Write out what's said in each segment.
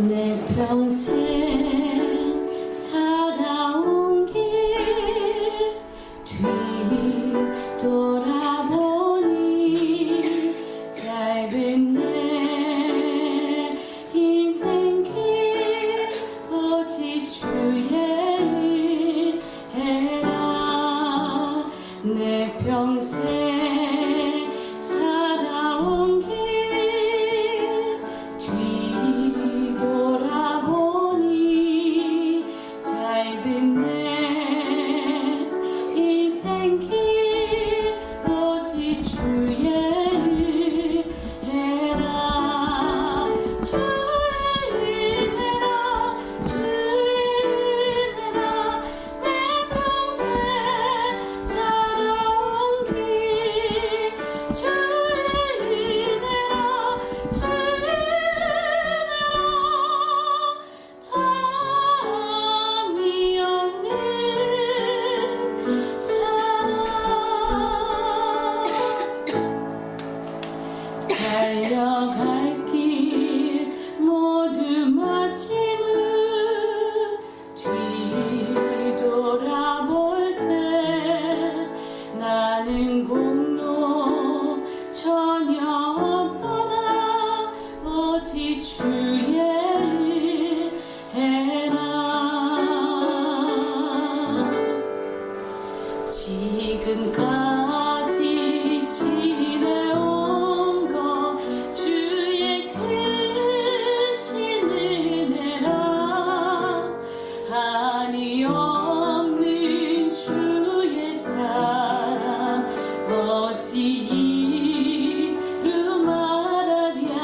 내 평생 살아온 길 뒤돌아보니 짧은 내 인생길 오직 주의 일해라. 내 평생 살아온 길 뒤돌아보니 짧은 내 인생길 오직 주의 일해라. 주의 일해라. 주의 일해라. 내 평생 살아온 길 주의 일해라. 주의 담이 없는 사랑 달려갈 길 모두 마친 후 뒤돌아볼 때 나는 공로 전혀 없도다 오직 주의 일 해라. 지금까지 지내온 것 주의 크신 은혜라. 한이 없는 주의 사랑 어찌 이루 말하랴.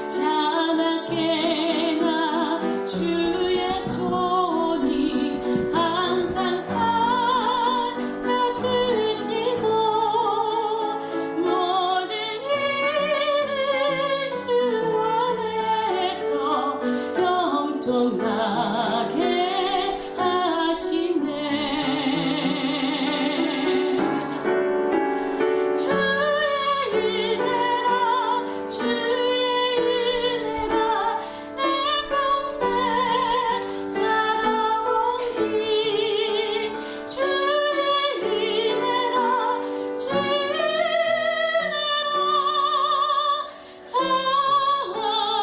자나깨나 주의 손이 항상 살펴주시고 모든 일을 주 안에서 형통하게 하시네. 주의 일해라. 주의 일해라. 내 평생 살아온 길 주의 일해라. 주의 일해라.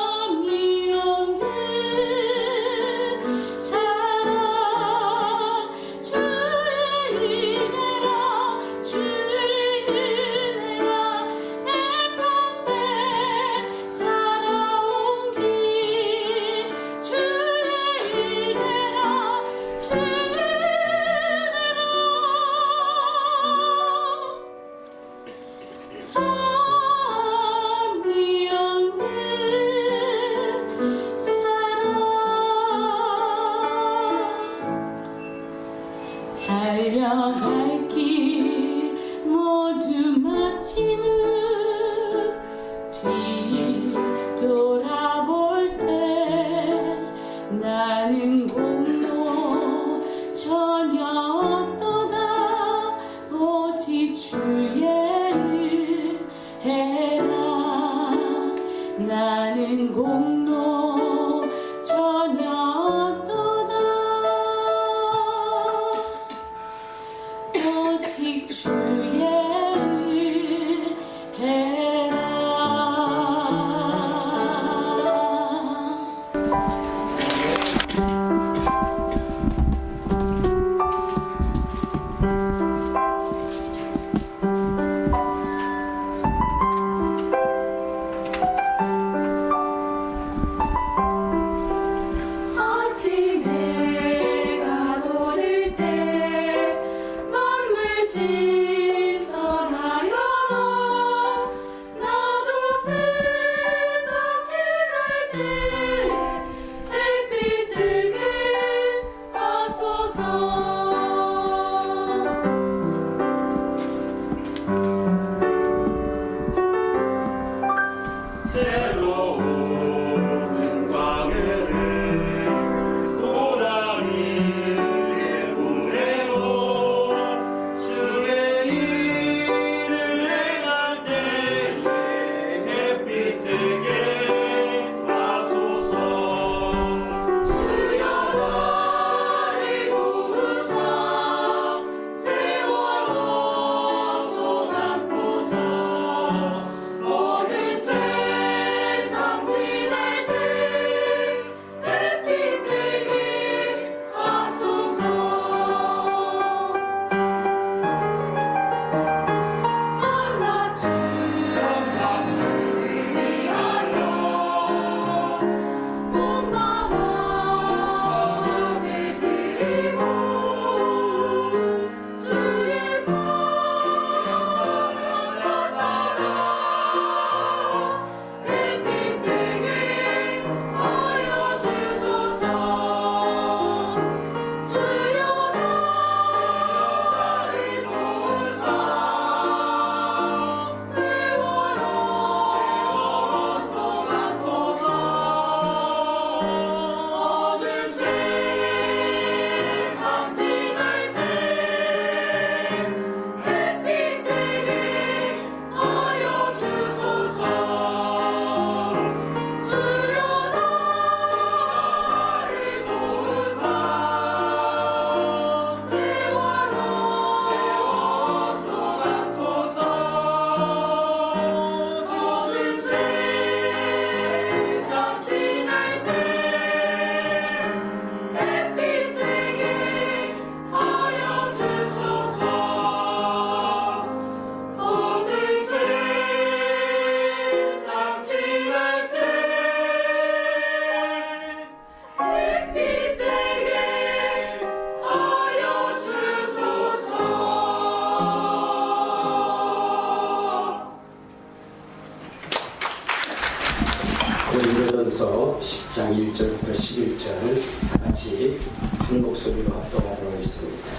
담이 없는 사랑 주의 일해라. 주의 일해라. 내 평생 살아온 길 주의 일해라. 주의 일해라. 담이 없는 사랑 달려갈 길 모두 마친 후 뒤돌아볼 때 나는 공로 전혀 없도다 오직 주의 일 해라. 나는 공로 전혀 없도다 오직 주의 일 해라. 고린도전서 10장 1절부터 11절 다 같이 한 목소리로 합독하도록 하겠습니다.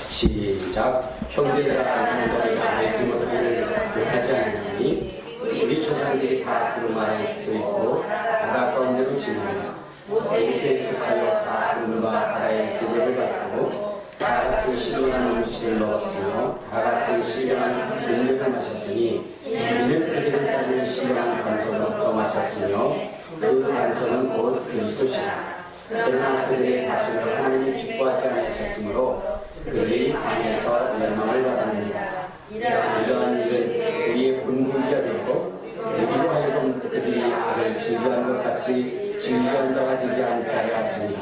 시작. 형제들아, 너희가 알지 못하지 않으니 우리 조상들이 다 두루 말에 붙어 있고 바다 가운데로 지내며 모세에 속하여 다 하늘과 바다의 세력을 받고 다 같은 신령한 음식을 먹었으며 다 같은 신령한 음료를 마셨으니 이는 그들을 따르는 신령한 반석으로부터 마셨으며 그 반석은 곧 그리스도시라. 그러나 그들의 다수를 하나님이 기뻐하지 않으셨으므로 그들이 밤에서 멸망을 받았느니라. 이러한 일은 우리의 본보기가 되고 우리로 하여금 그들이 악을 즐겨한 것 같이 즐겨한 자가 되지 않게 하려 하십니다.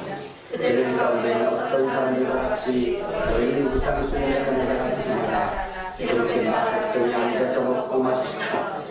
그들 가운데는 어떤 사람들과 같이 너희는 우상숭배하는 자가 되지 마라. 그렇게 막 백성이 앉아서 먹고 마시고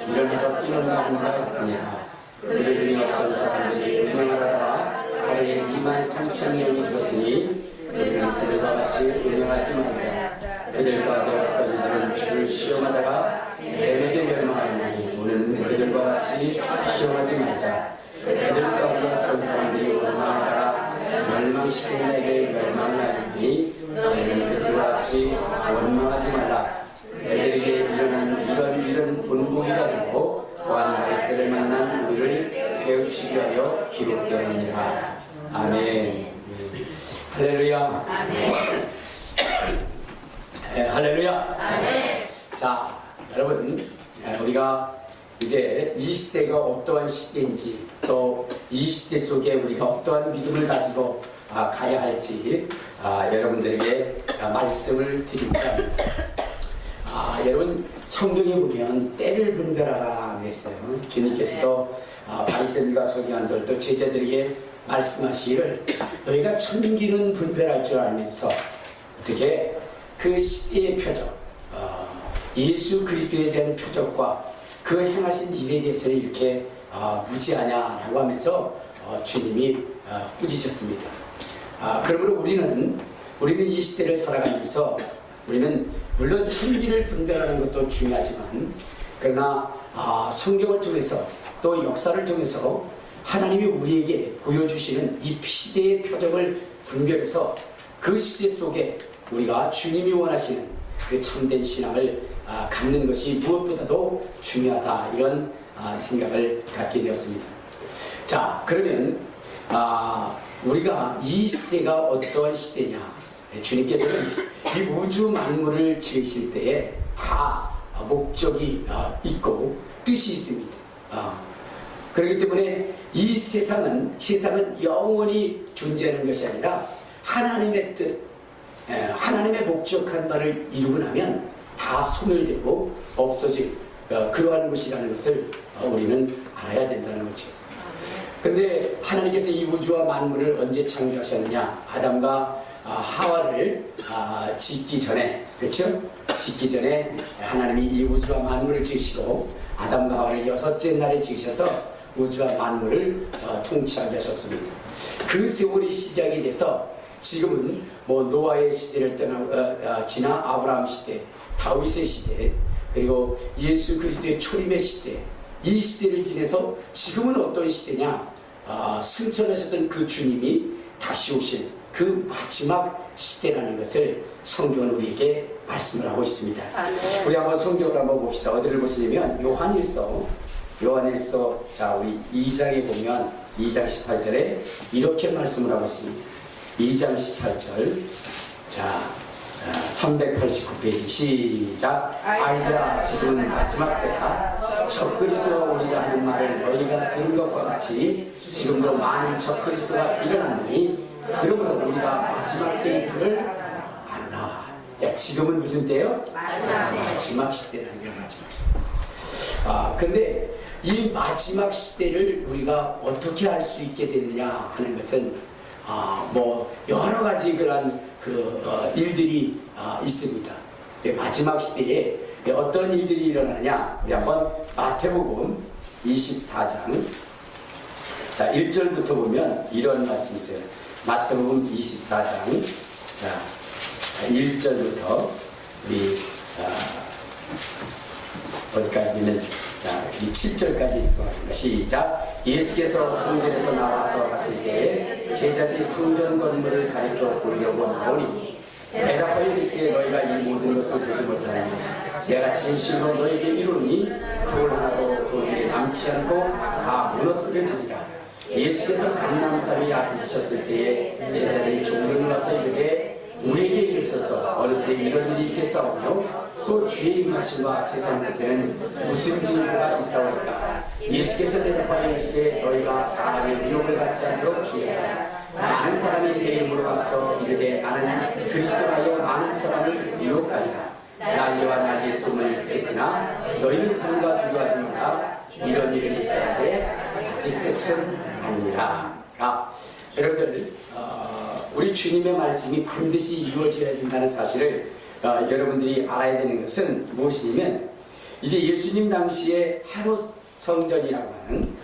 일어나서 뛰어나온 것 같으니라. 그들 중에 어떤 사람들이 운명하다가 하루에 23,000명이 죽었으니 우리는 그들과 같이 운명하지 말자. 그들 가운데 어떤 이들은 주를 시험하다가 내게 멸망하니 우리는 그들과 같이 시험하지 말자. 그들 가운데 어떤 사람들이 원망하다가 멸망시키는 자에게 멸망을 하니 너희는 그들과 같이 원망하지 말라. 그들에게 일어난 이런 본보기가 되고 또한 말세를 만난 우리를 배우시기 위하여 기록되었느니라. 아멘. 할렐루야. 할렐루야. 자, 여러분, 우리가 이제 이 시대가 어떠한 시대인지 또 이 시대 속에 우리가 어떠한 믿음을 가지고 가야 할지 여러분들에게 말씀을 드리고자 합니다. 여러분, 성경에 보면 때를 분별하라 그랬어요. 주님께서도 바리새인들과 서기관들 또 제자들에게 말씀하시기를 너희가 천기는 분별할 줄 알면서 어떻게 그 시대의 표적, 예수 그리스도에 대한 표적과 그 행하신 일에 대해서 이렇게 무지하냐라고 하면서 주님이 꾸짖으셨습니다. 그러므로 우리는 이 시대를 살아가면서 우리는 물론 천기를 분별하는 것도 중요하지만 그러나 성경을 통해서 또 역사를 통해서 하나님이 우리에게 보여주시는 이 시대의 표적을 분별해서 그 시대 속에 우리가 주님이 원하시는 그 참된 신앙을 갖는 것이 무엇보다도 중요하다, 이런 생각을 갖게 되었습니다. 자, 그러면 우리가 이 시대가 어떠한 시대냐? 주님께서는 이 우주 만물을 지으실 때에 다 목적이 있고 뜻이 있습니다. 그렇기 때문에 이 세상은 영원히 존재하는 것이 아니라 하나님의 뜻, 하나님의 목적한 바를 이루고 나면 다 소멸되고 없어질 그러한 것이라는 것을 우리는 알아야 된다는 거죠. 근데 하나님께서 이 우주와 만물을 언제 창조하셨느냐? 아담과 하와를 짓기 전에, 그렇죠? 짓기 전에 하나님이 이 우주와 만물을 지으시고 아담과 하와를 6째 날에 지으셔서 우주와 만물을 통치하게 하셨습니다. 그 세월이 시작이 돼서 지금은 뭐 노아의 시대를 지나 아브라함 시대, 다윗의 시대, 그리고 예수 그리스도의 초림의 시대, 이 시대를 지내서 지금은 어떤 시대냐? 승천하셨던 그 주님이 다시 오실 그 마지막 시대라는 것을 성경은 우리에게 말씀을 하고 있습니다. 우리 한번 성경을 한번 봅시다. 어디를 보시냐면 요한일서, 자, 우리 2장에 보면 2장 18절에 이렇게 말씀을 하고 있습니다. 2장 18절. 자, 389페이지 시작. 아이들아, 지금은 마지막 때다. 적그리스도가 오리라 하는 말을 너희가 들은 것과 같이 지금도 많은 적그리스도가 일어났느니 그러므로 우리가 마지막 때인 줄을 아노라. 야, 지금은 무슨 때요? 마지막 시대라는 게 마지막 시대. 근데 이 마지막 시대를 우리가 어떻게 알 수 있게 되느냐 하는 것은 뭐 여러 가지 그런 일들이 있습니다. 마지막 시대에 어떤 일들이 일어나느냐? 우리 한번 마태복음 24장 자 1절부터 보면 이런 말씀이 있어요. 마태복음 24장 자 1절부터 우리 어디까지는 자 7절까지 읽어보겠습니다. 시작. 예수께서 성전에서 나와서 하실 때에 제자들이 성전 건물을 가리켜 보이려고 나오니 대답하여 이르시되 너희가 이 모든 것을 보지 못하느냐. 내가 진실로 너희에게 이르노니 돌 하나도 돌 위에 남지 않고 다 무너뜨려지리라. 예수께서 감람산에 앉으셨을 때에 제자들이 종들이 와서 이르되 우리에게 있어서 얼굴에 이런 일이 있겠사오며 또 주의 임하심과 세상 끝에는 무슨 징조가 있사오니까. 예수께서 대답하여 이르시되 너희가 사람의 미혹을 받지 않도록 주의하라. 많은 사람이 내 이름으로 와서 이르되 나는 그리스도라여 많은 사람을 미혹하리라. 난리와 난리의 소문을 듣겠으나 너희는 상과 두려워하지 마라. 이런 일은 있어야되 다시 끝은 아니라. 여러분들 우리 주님의 말씀이 반드시 이루어져야 된다는 사실을 여러분들이 알아야 되는 것은 무엇이냐면 이제 예수님 당시에 헤롯 성전이라고 하는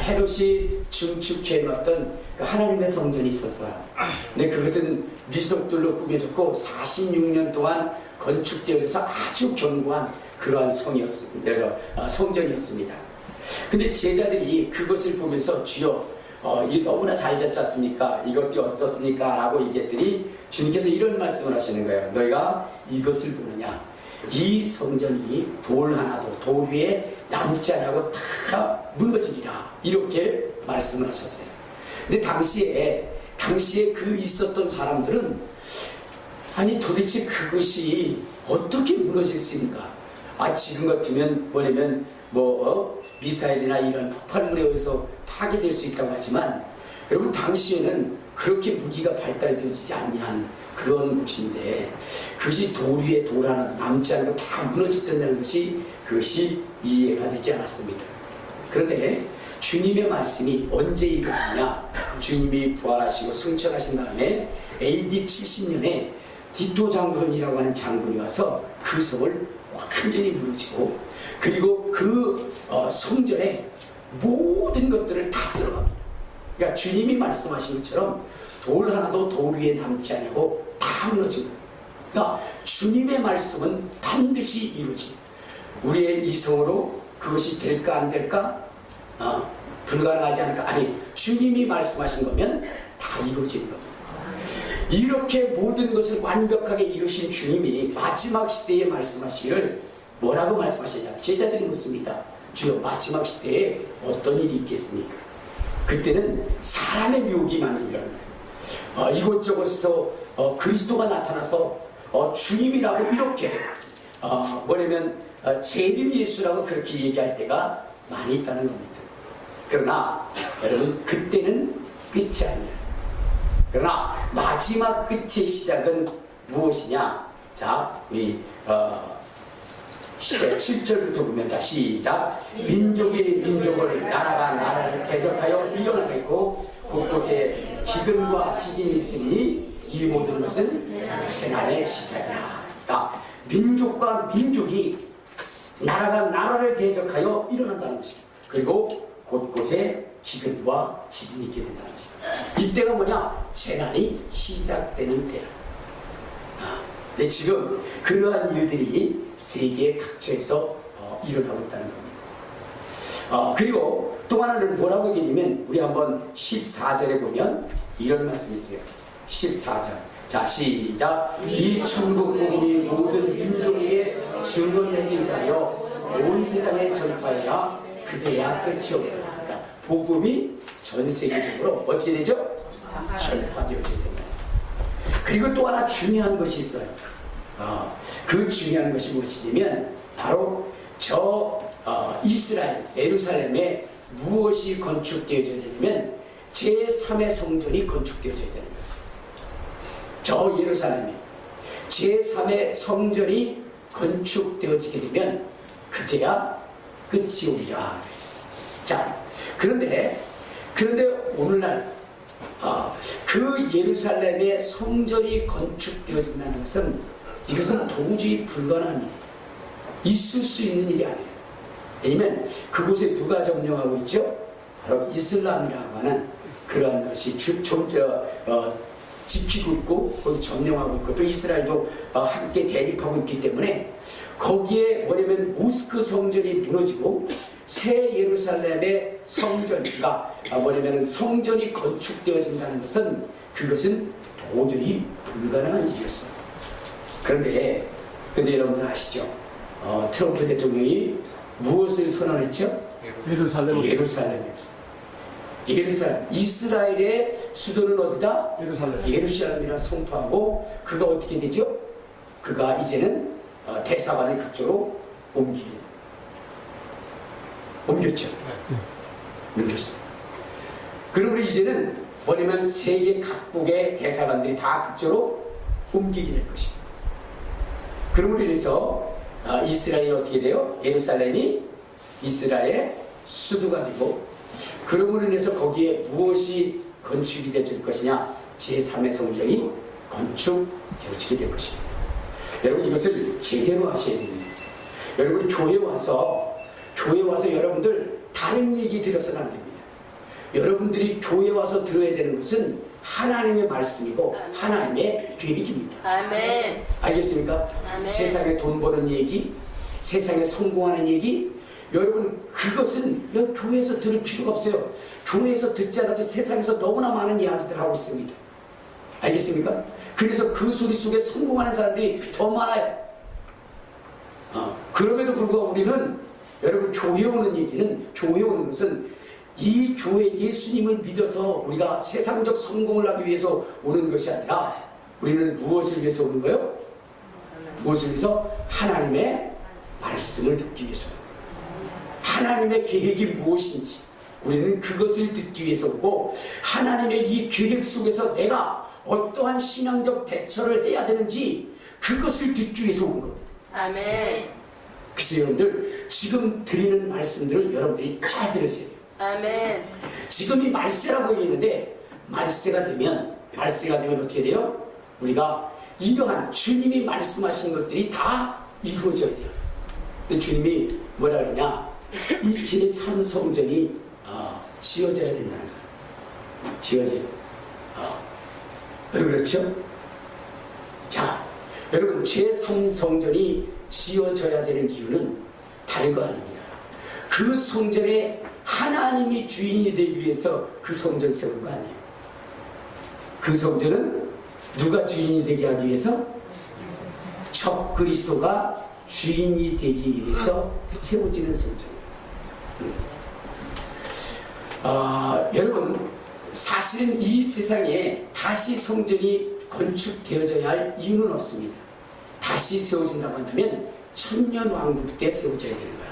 헤롯이 증축해 놓았던 그 하나님의 성전이 있었어요. 근데 그것은 미석들로 꾸며졌고 46년 동안 건축되어서 아주 견고한 그러한 성전이었습니다. 근데 제자들이 그것을 보면서 주여 이 너무나 잘 졌지 않습니까? 이것도 어떻습니까? 라고 얘기했더니 주님께서 이런 말씀을 하시는 거예요. 너희가 이것을 보느냐? 이 성전이 돌 하나도 돌 위에 남지 않고 다 무너지리라. 이렇게 말씀을 하셨어요. 근데 당시에 그 있었던 사람들은 아니 도대체 그것이 어떻게 무너질 수 있는가? 지금 같으면 뭐냐면 미사일이나 이런 폭발물에 의해서 파괴될 수 있다고 하지만 여러분 당시에는 그렇게 무기가 발달되지 않는 그런 곳인데 그것이 돌 위에 돌 하나도 남지 않고 다 무너졌다는 것이 그것이 이해가 되지 않았습니다. 그런데 주님의 말씀이 언제 이루어지냐? 주님이 부활하시고 승천하신 다음에 AD 70년에 디토 장군이라고 하는 장군이 와서 그 성을 완전히 무너지고 그리고 그 성전에 모든 것들을 다 쓸어갑니다. 그러니까 주님이 말씀하신 것처럼 돌 하나도 돌 위에 남지 않고 다 무너지고, 그러니까 주님의 말씀은 반드시 이루어집니다. 우리의 이성으로 그것이 될까 안 될까? 불가능하지 않을까? 아니, 주님이 말씀하신 거면 다 이루어지는 겁니다. 이렇게 모든 것을 완벽하게 이루신 주님이 마지막 시대에 말씀하시기를 뭐라고 말씀하시냐? 제자들이 묻습니다. 주여, 마지막 시대에 어떤 일이 있겠습니까? 그때는 사람의 미혹이 많이 일어나요. 이곳저곳에서 그리스도가 나타나서 주님이라고 이렇게 뭐냐면 재림 예수라고 그렇게 얘기할 때가 많이 있다는 겁니다. 그러나 여러분, 그때는 끝이 아니에요. 그러나 마지막 끝의 시작은 무엇이냐? 자, 우리 7절부터 보면, 자, 시작. 민족이 민족을, 나라가 나라를 대적하여 일어나겠고 곳곳에 기근과 지진이 있으니 이 모든 것은 재난의 시작이라. 그러니까 민족과 민족이, 나라가 나라를 대적하여 일어난다는 것입니다. 그리고 곳곳에 기근과 지진이 있게 된다는 것입니다. 이때가 뭐냐? 재난이 시작되는 때라. 근데 지금 그러한 일들이 세계 각처에서 일어나고 있다는 겁니다. 그리고 또 하나는 뭐라고 얘기냐면, 우리 한번 14절에 보면 이런 말씀이 있어요. 14절. 자, 시작. 이 천국 복음이 모든 민족에게 증언되기 위하여 온 세상에 전파해야 그제야 끝이 오리라. 그러니까 복음이 전 세계적으로 어떻게 되죠? 전파되어야 된다. 그리고 또 하나 중요한 것이 있어요. 그 중요한 것이 무엇이냐면 바로 이스라엘 예루살렘에 무엇이 건축되어져야 되냐면 제3의 성전이 건축되어져야 되는 거예요. 저 예루살렘에 제3의 성전이 건축되어지게 되면 그제야 끝이 오리라 그랬어요. 자, 그런데 오늘날 그 예루살렘의 성전이 건축되어진다는 것은, 이것은 도저히 불가능한 일이에요. 있을 수 있는 일이 아니에요. 왜냐면 그곳에 누가 점령하고 있죠? 바로 이슬람이라고 하는 그러한 것이 지키고 있고 점령하고 있고, 또 이스라엘도 함께 대립하고 있기 때문에 거기에 뭐냐면 모스크 성전이 무너지고 새 예루살렘의 성전이가 뭐냐면 성전이 건축되어진다는 것은 그것은 도저히 불가능한 일이었어요. 그런데 여러분들 아시죠? 트럼프 대통령이 무엇을 선언했죠? 예루살렘. 예루살렘이죠. 예루살렘. 이스라엘의 수도는 어디다? 예루살렘. 예루살렘이라 선포하고 그가 어떻게 되죠? 그가 이제는 대사관을 그쪽으로 옮겼죠. 옮겼어요. 그러므로 이제는 뭐냐면 세계 각국의 대사관들이 다 그쪽으로 옮기게 될 것입니다. 그러므로 인해서 이스라엘이 어떻게 돼요? 예루살렘이 이스라엘의 수도가 되고, 그러므로 인해서 거기에 무엇이 건축이 되어질 것이냐? 제3의 성전이 건축되어지게 될 것입니다. 여러분 이것을 제대로 하셔야 됩니다. 여러분 교회 와서 여러분들 다른 얘기 들어서는 안 됩니다. 여러분들이 교회 와서 들어야 되는 것은 하나님의 말씀이고 하나님의 계획입니다. 아멘. 알겠습니까? 아멘. 세상에 돈 버는 얘기, 세상에 성공하는 얘기, 여러분 그것은 교회에서 들을 필요가 없어요. 교회에서 듣지 않아도 세상에서 너무나 많은 이야기들 하고 있습니다. 알겠습니까? 그래서 그 소리 속에 성공하는 사람들이 더 많아요. 그럼에도 불구하고 우리는 여러분 교회 오는 얘기는, 교회 오는 것은 이 교회 예수님을 믿어서 우리가 세상적 성공을 하기 위해서 오는 것이 아니라 우리는 무엇을 위해서 오는 거예요? 무엇을 위해서? 하나님의 말씀을 듣기 위해서. 하나님의 계획이 무엇인지 우리는 그것을 듣기 위해서 오고, 하나님의 이 계획 속에서 내가 어떠한 신앙적 대처를 해야 되는지 그것을 듣기 위해서 오는 겁니다. 아멘. 그래서 여러분들 지금 드리는 말씀들을 여러분들이 잘 들으셔야 돼요. 아멘. 지금 이 말세라고 얘기했는데 말세가 되면 어떻게 돼요? 우리가 이러한 주님이 말씀하신 것들이 다 이루어져야 돼요. 근데 주님이 뭐라 그러냐? 이 제3성전이 지어져야 된다는 거예요. 지어져요. 왜 그렇죠? 자, 여러분 제3성전이 지어져야 되는 이유는 다른 거 아닙니다. 그 성전에 하나님이 주인이 되기 위해서 그 성전 세운 거 아니에요. 그 성전은 누가 주인이 되게 하기 위해서? 적 그리스도가 주인이 되기 위해서 세워지는 성전이에요. 여러분 사실은 이 세상에 다시 성전이 건축되어져야 할 이유는 없습니다. 다시 세워진다고 한다면 천년왕국 때 세워져야 되는 거야.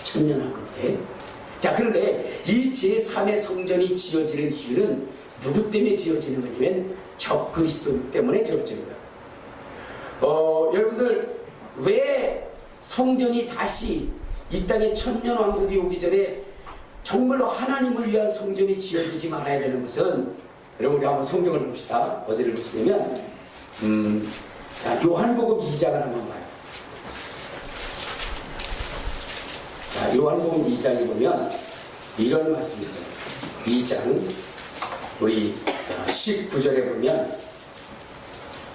천년왕국 때. 자, 그런데 이 제3의 성전이 지어지는 이유는 누구 때문에 지어지는 거냐면 적 그리스도 때문에 지어지는 거야. 여러분들 왜 성전이 다시 이 땅에 천년왕국이 오기 전에 정말로 하나님을 위한 성전이 지어지지 말아야 되는 것은, 여러분 우리 한번 성경을 봅시다. 어디를 보시냐면 자, 요한복음 2장을 한번 봐요. 자, 요한복음 2장에 보면 이런 말씀이 있어요. 2장 우리 19절에 보면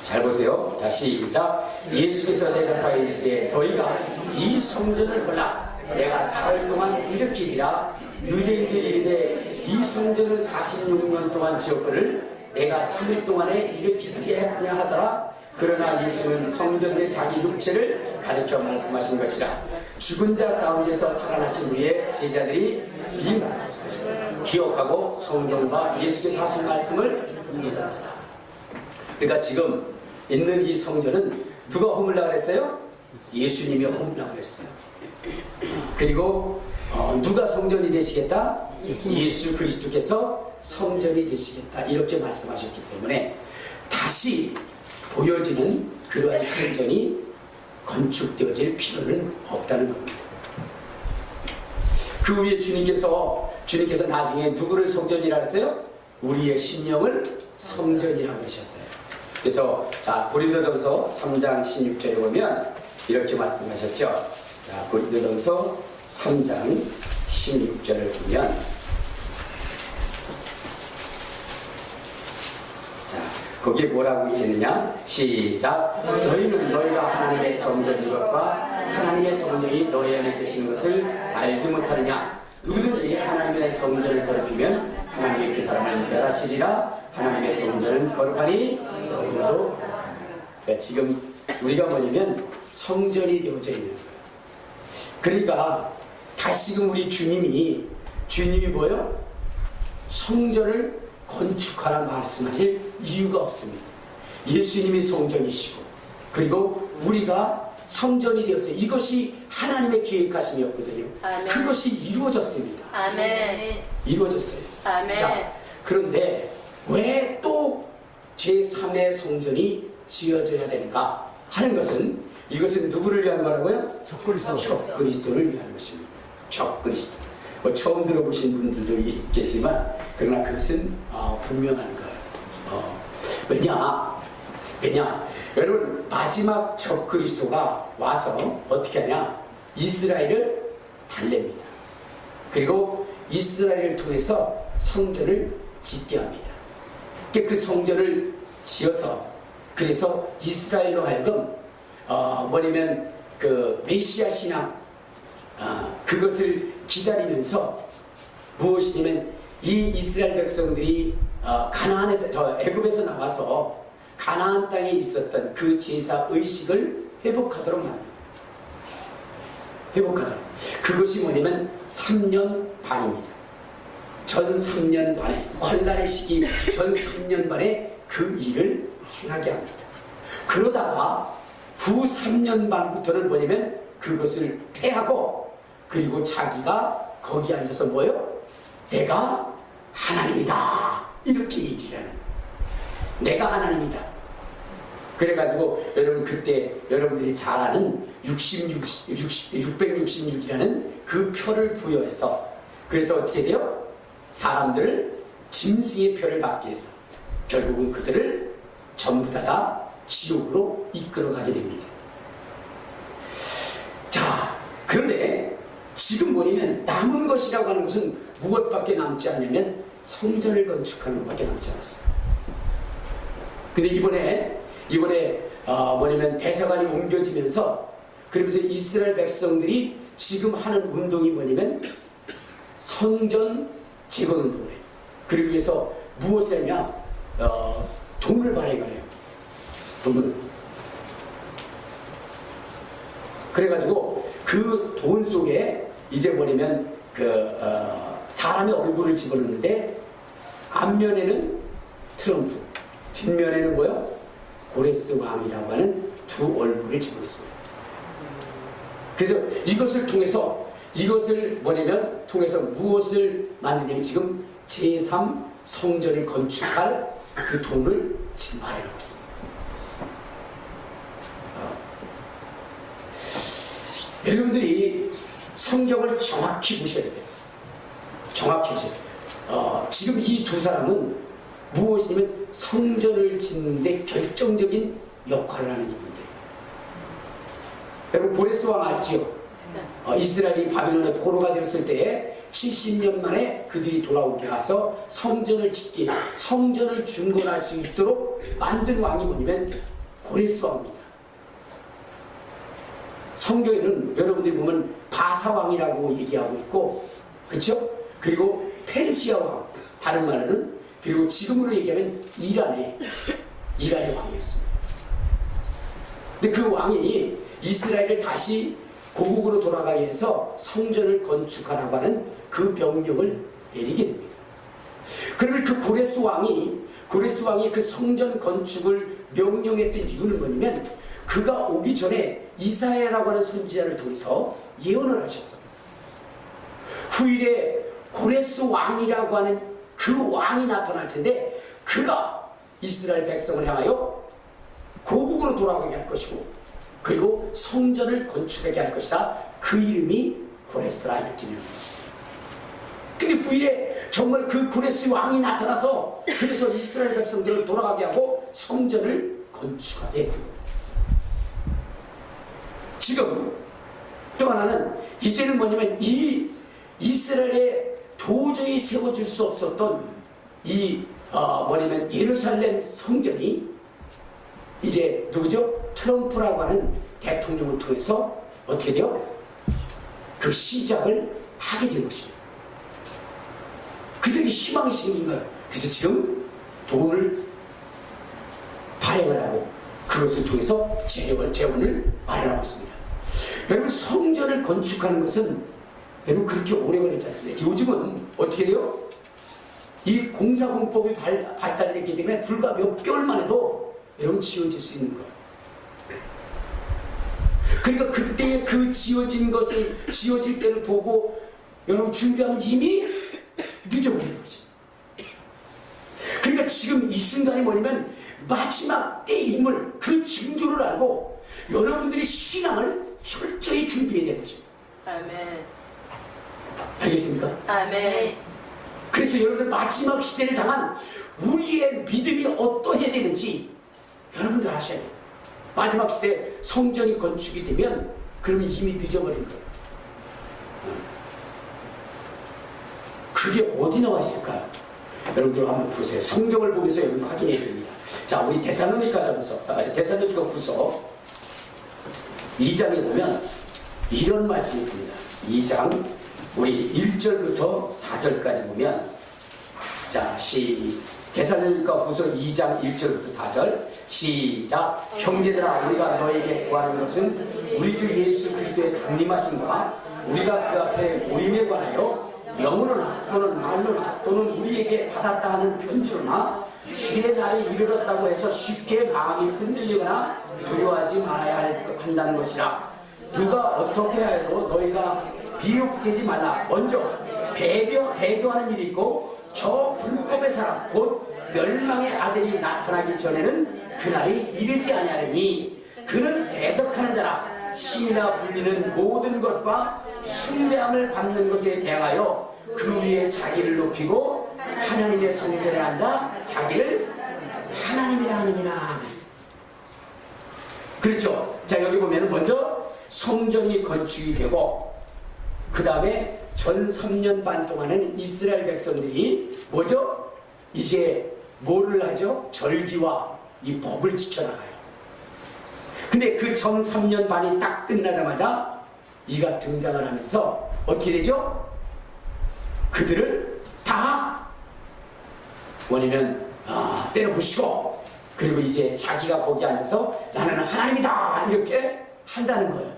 잘 보세요. 자, 시작. 예수께서 대답하여 이르시되 너희가 이 성전을 헐라 내가 사흘 동안 일으키리라. 유대인들이 이르되 이 성전을 46년 동안 지었거늘 내가 3일 동안에 일으키게 하냐 하더라. 그러나 예수는 성전 내 자기 육체를 가리켜 말씀하신 것이라. 죽은 자 가운데서 살아나신 후에 제자들이 이 말씀을 기억하고 성경과 예수께서 하신 말씀을 믿었더라. 그러니까 지금 있는 이 성전은 누가 허물라 그랬어요? 예수님이 허물라 그랬어요. 그리고 누가 성전이 되시겠다? 예수 그리스도께서 성전이 되시겠다, 이렇게 말씀하셨기 때문에 다시 보여지는 그러한 성전이 건축되어질 필요는 없다는 겁니다. 그 위에 주님께서 나중에 누구를 성전이라 했어요? 우리의 심령을 성전이라고 하셨어요. 그래서 자, 고린도전서 3장 16절에 보면 이렇게 말씀하셨죠. 자, 고린도전서 3장 16절을 보면, 자, 거기에 뭐라고 있겠느냐? 시작. 너희는 너희가 하나님의 성전인 것과 하나님의 성전이 너희 안에 계시는 것을 알지 못하느냐. 누구든지 하나님의 성전을 더럽히면 하나님의 그 사람을 멸하시리라. 하나님의 성전은 거룩하니 너희도 거룩하라. 그러니까 지금 우리가 뭐냐면 성전이 되어져 있는 거예요. 그러니까 다시금 우리 주님이 뭐요? 성전을 건축하라 말씀하실 이유가 없습니다. 예수님이 성전이시고 그리고 우리가 성전이 되었어요. 이것이 하나님의 계획하심이었거든요. 아멘. 그것이 이루어졌습니다. 아멘. 이루어졌어요. 아멘. 자, 그런데 왜 또 제3의 성전이 지어져야 되는가 하는 것은 이것은 누구를 위한 거라고요? 적그리스도를 위한 것입니다. 적그리스도. 뭐 처음 들어보신 분들도 있겠지만 그러나 그것은 분명한 거예요. 왜냐 여러분 마지막 적그리스도가 와서 어떻게 하냐? 이스라엘을 달랩니다. 그리고 이스라엘을 통해서 성전을 짓게 합니다. 그 성전을 지어서 그래서 이스라엘로 하여금 뭐냐면 그 메시아 신앙 그것을 기다리면서 무엇이냐면 이 이스라엘 백성들이 가나안에서 애굽에서 나와서 가나안 땅에 있었던 그 제사 의식을 회복하도록 만듭니다. 회복하도록. 그것이 뭐냐면 3년 반입니다. 전 3년 반에 환란의 시기 전 3년 반에 그 일을 행하게 합니다. 그러다가 후 3년 반부터는 뭐냐면 그것을 폐하고 그리고 자기가 거기 앉아서 뭐요? 내가 하나님이다 이렇게 얘기를 하는. 내가 하나님이다. 그래가지고 여러분 그때 여러분들이 잘 아는 666이라는 그 표를 부여해서 그래서 어떻게 돼요? 사람들을 짐승의 표를 받게 해서 결국은 그들을 전부 다 지옥으로 이끌어가게 됩니다. 자, 그런데 지금 뭐냐면 남은 것이라고 하는 것은 무엇밖에 남지 않냐면 성전을 건축하는 것밖에 남지 않았어요. 근데 이번에 뭐냐면 대사관이 옮겨지면서 그러면서 이스라엘 백성들이 지금 하는 운동이 뭐냐면 성전 재건 운동을 해요. 그러기 위해서 무엇을 하냐? 돈을 발행을 해요. 돈을. 그래가지고 그 돈 속에 이제 뭐냐면 사람의 얼굴을 집어넣는데 앞면에는 트럼프, 뒷면에는 뭐요? 고레스 왕이라고 하는 두 얼굴을 집어넣습니다. 그래서 이것을 통해서 통해서 무엇을 만드냐면 지금 제3 성전을 건축할 그 돈을 지금 마련하고 있습니다. 여러분들이 성경을 정확히 보셔야 돼요. 정확히 보셔야 돼요. 지금 이 두 사람은 무엇이냐면 성전을 짓는데 결정적인 역할을 하는 인물들이에요. 여러분 고레스 왕 알지요? 이스라엘이 바빌론의 포로가 되었을 때에 70년 만에 그들이 돌아오게 해서 성전을 짓게 성전을 중건할 수 있도록 만든 왕이 뭐냐면 고레스 왕입니다. 성경에는 여러분들이 보면 바사 왕이라고 얘기하고 있고 그렇죠? 그리고 페르시아 왕 다른 말로는 그리고 지금으로 얘기하면 이란의 왕이었습니다. 근데 그 왕이 이스라엘을 다시 고국으로 돌아가게 해서 성전을 건축하라고 하는 그 명령을 내리게 됩니다. 그러면 그 고레스 왕이 그 성전 건축을 명령했던 이유는 뭐냐면 그가 오기 전에 이사야라고 하는 선지자를 통해서 예언을 하셨어요. 후일에 고레스 왕이라고 하는 그 왕이 나타날 텐데 그가 이스라엘 백성을 향하여 고국으로 돌아가게 할 것이고 그리고 성전을 건축하게 할 것이다. 그 이름이 고레스라 이렇게 명했어요. 근데 후일에 정말 그 고레스 왕이 나타나서 그래서 이스라엘 백성들을 돌아가게 하고 성전을 건축하게 했습니다. 지금 또 하나는 이제는 뭐냐면 이 이스라엘에 도저히 세워줄 수 없었던 뭐냐면 예루살렘 성전이 이제 누구죠? 트럼프라고 하는 대통령을 통해서 어떻게 돼요? 그 시작을 하게 된 것입니다. 그들이 희망이 생긴 거예요. 그래서 지금 돈을 발행을 하고 그것을 통해서 재원을 마련하고 있습니다. 여러분, 성전을 건축하는 것은 여러분 그렇게 오래 걸리지 않습니다. 요즘은 어떻게 돼요? 이 공사공법이 발달이 됐기 때문에 불과 몇 개월만 해도 여러분 지어질 수 있는 거예요. 그러니까 그때의 그 지어진 것을 지어질 때를 보고 여러분 준비하면 이미 늦어버리는 거죠. 그러니까 지금 이 순간이 뭐냐면 마지막 때의 인물 그 징조를 알고 여러분들이 신앙을 철저히 준비해야 되는 거죠. 아멘. 알겠습니까? 아멘. 그래서 여러분들 마지막 시대를 당한 우리의 믿음이 어떠해야 되는지 여러분들 아셔야 돼요. 마지막 시대 성전이 건축이 되면 그러면 이미 늦어버린 거예요. 그게 어디 나와 있을까요? 여러분들 한번 보세요. 성경을 보면서 여러분 확인해야 됩니다. 자, 우리 데살로니가 후서 2장에 보면 이런 말씀이 있습니다. 2장 우리 1절부터 4절까지 보면, 자, 데살로니가 후서 2장 1절부터 4절 시작. 형제들아, 우리가 너에게 구하는 것은 우리 주 예수 그리스도의 강림하심과 우리가 그 앞에 모임에 관하여 영으로나 또는 말로나 또는 우리에게 받았다 하는 편지로나 주의 날이 이르렀다고 해서 쉽게 마음이 흔들리거나 두려워하지 말아야 한다는 것이라. 누가 어떻게 하여도 너희가 미혹되지 말라. 먼저 배교하는 일이 있고 저 불법의 사람 곧 멸망의 아들이 나타나기 전에는 그날이 이르지 아니하리니 그는 대적하는 자라. 신이나 불리는 모든 것과 숭배함을 받는 것에 대하여 그 위에 자기를 높이고 하나님의 성전에 앉아 자기를 하나님이라 하느니라 그랬어요. 그렇죠. 자, 여기 보면 먼저 성전이 건축이 되고 그 다음에 전 3년 반 동안은 이스라엘 백성들이 뭐죠? 이제 뭐를 하죠? 절기와 이 법을 지켜나가요. 근데 그 전 3년 반이 딱 끝나자마자 이가 등장을 하면서 어떻게 되죠? 그들을 다 원인은 때려부시고 그리고 이제 자기가 거기 앉아서 나는 하나님이다 이렇게 한다는 거예요.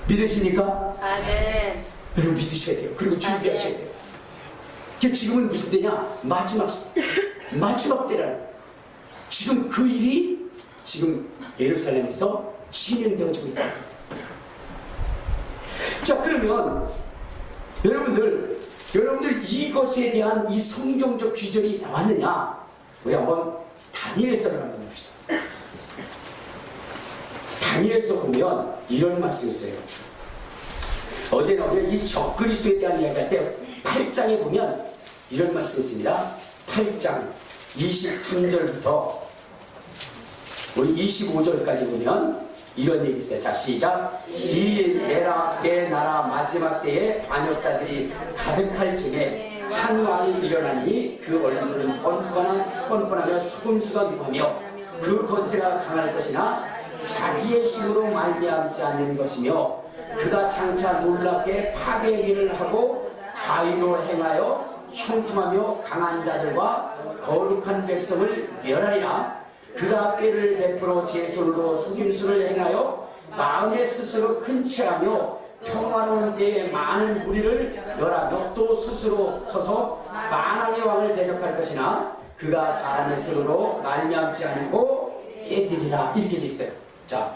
믿으십니까? 아멘. 여러분 믿으셔야 돼요. 그리고 준비하셔야 돼요. 지금은 무슨 때냐? 마지막 때라는 거예요. 지금 그 일이 지금 예루살렘에서 진행되어지고 있다. 자, 그러면 여러분들 이것에 대한 이 성경적 규절이 나왔느냐? 우리 한번 다니엘서를 한번 봅시다. 다니엘서 보면 이런 말씀이 있어요. 어디에 나오면 이 적그리스도에 대한 이야기할 때 8장에 보면 이런 말씀이 있습니다. 8장 23절부터 우리 25절까지 보면 이런 얘기 있어요. 자, 시작. 내 나라 마지막 때에 반역자들이 가득할 즈음에 한 왕이 일어나니 그 얼굴은 뻔뻔하며 수금수가 묘하며 그 권세가 강할 것이나 자기의 힘으로 말미암지 않는 것이며 그가 장차 놀랍게 파괴의 일을 하고 자유로 행하여 형통하며 강한 자들과 거룩한 백성을 멸하리라. 그가 꾀를 베풀어 제 손으로 속임수를 행하여 마음에 스스로 큰 체하며 평화로운 때에 많은 무리를 멸하며 또 스스로 서서 만왕의 왕을 대적할 것이나 그가 사람의 손으로 말미암지 아니고 깨지리라. 이렇게 돼 있어요. 자,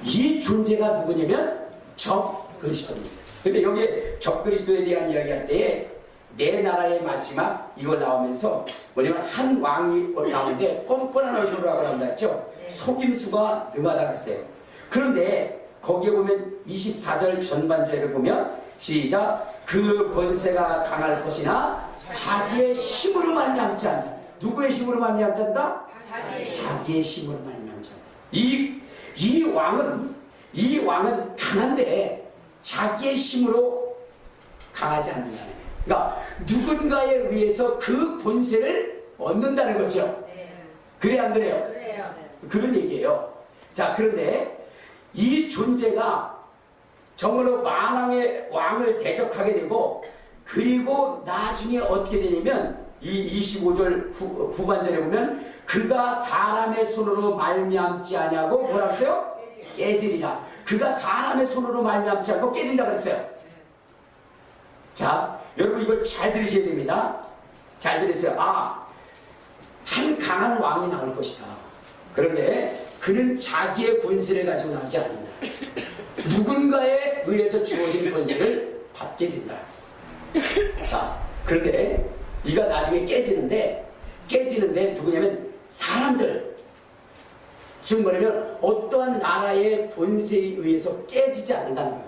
이 존재가 누구냐면 적그리스도입니다. 근데 여기에 적그리스도에 대한 이야기할 때에 내 나라의 마지막 이걸 나오면서 뭐냐면 한 왕이 나오는데 뻔뻔한 얼굴이라고 한다 했죠. 속임수가 능하다고 했어요. 그런데 거기에 보면 24절 전반절에 보면 시작. 그 권세가 강할 것이나 자기의 힘으로 말미암지 않는다. 누구의 힘으로 말미암지 않는다? 자기의 힘으로 말미암지 않는다. 이 왕은 강한데 자기의 힘으로 강하지 않는다는 거예요. 그러니까 누군가에 의해서 그 권세를 얻는다는 거죠. 그래 안 그래요? 그런 얘기예요. 자, 그런데 이 존재가 정말로 만왕의 왕을 대적하게 되고, 그리고 나중에 어떻게 되냐면 이 25절 후반절에 보면 그가 사람의 손으로 말미암지 아니하고 뭐라고 했어요? 깨지리라. 그가 사람의 손으로 말미암지 않고 깨진다 그랬어요. 자, 여러분 이걸 잘 들으셔야 됩니다. 잘 들으세요. 한 강한 왕이 나올 것이다. 그런데 그는 자기의 권세를 가지고 나오지 않는다. 누군가에 의해서 주어진 권세를 받게 된다. 자, 그런데 이가 나중에 깨지는데 누구냐면 사람들, 즉 뭐냐면 어떠한 나라의 권세에 의해서 깨지지 않는다는 거예요.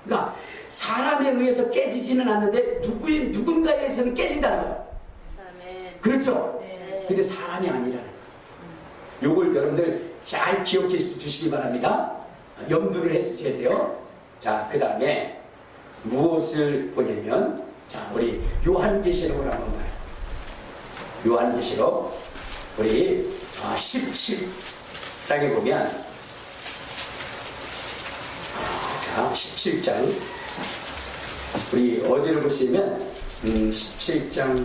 그러니까 사람에 의해서 깨지지는 않는데 누군가에 의해서는 깨진다는 거예요. 아멘. 그렇죠? 네. 근데 사람이 아니라는 거예요. 요걸 여러분들 잘 기억해 주시기 바랍니다. 염두를 해 주셔야 돼요. 자, 그 다음에 무엇을 보냐면, 자, 우리 요한계시록을 한번 봐요. 요한계시록 우리 17장에 보면, 자, 17장 우리 어디를 보시면 17장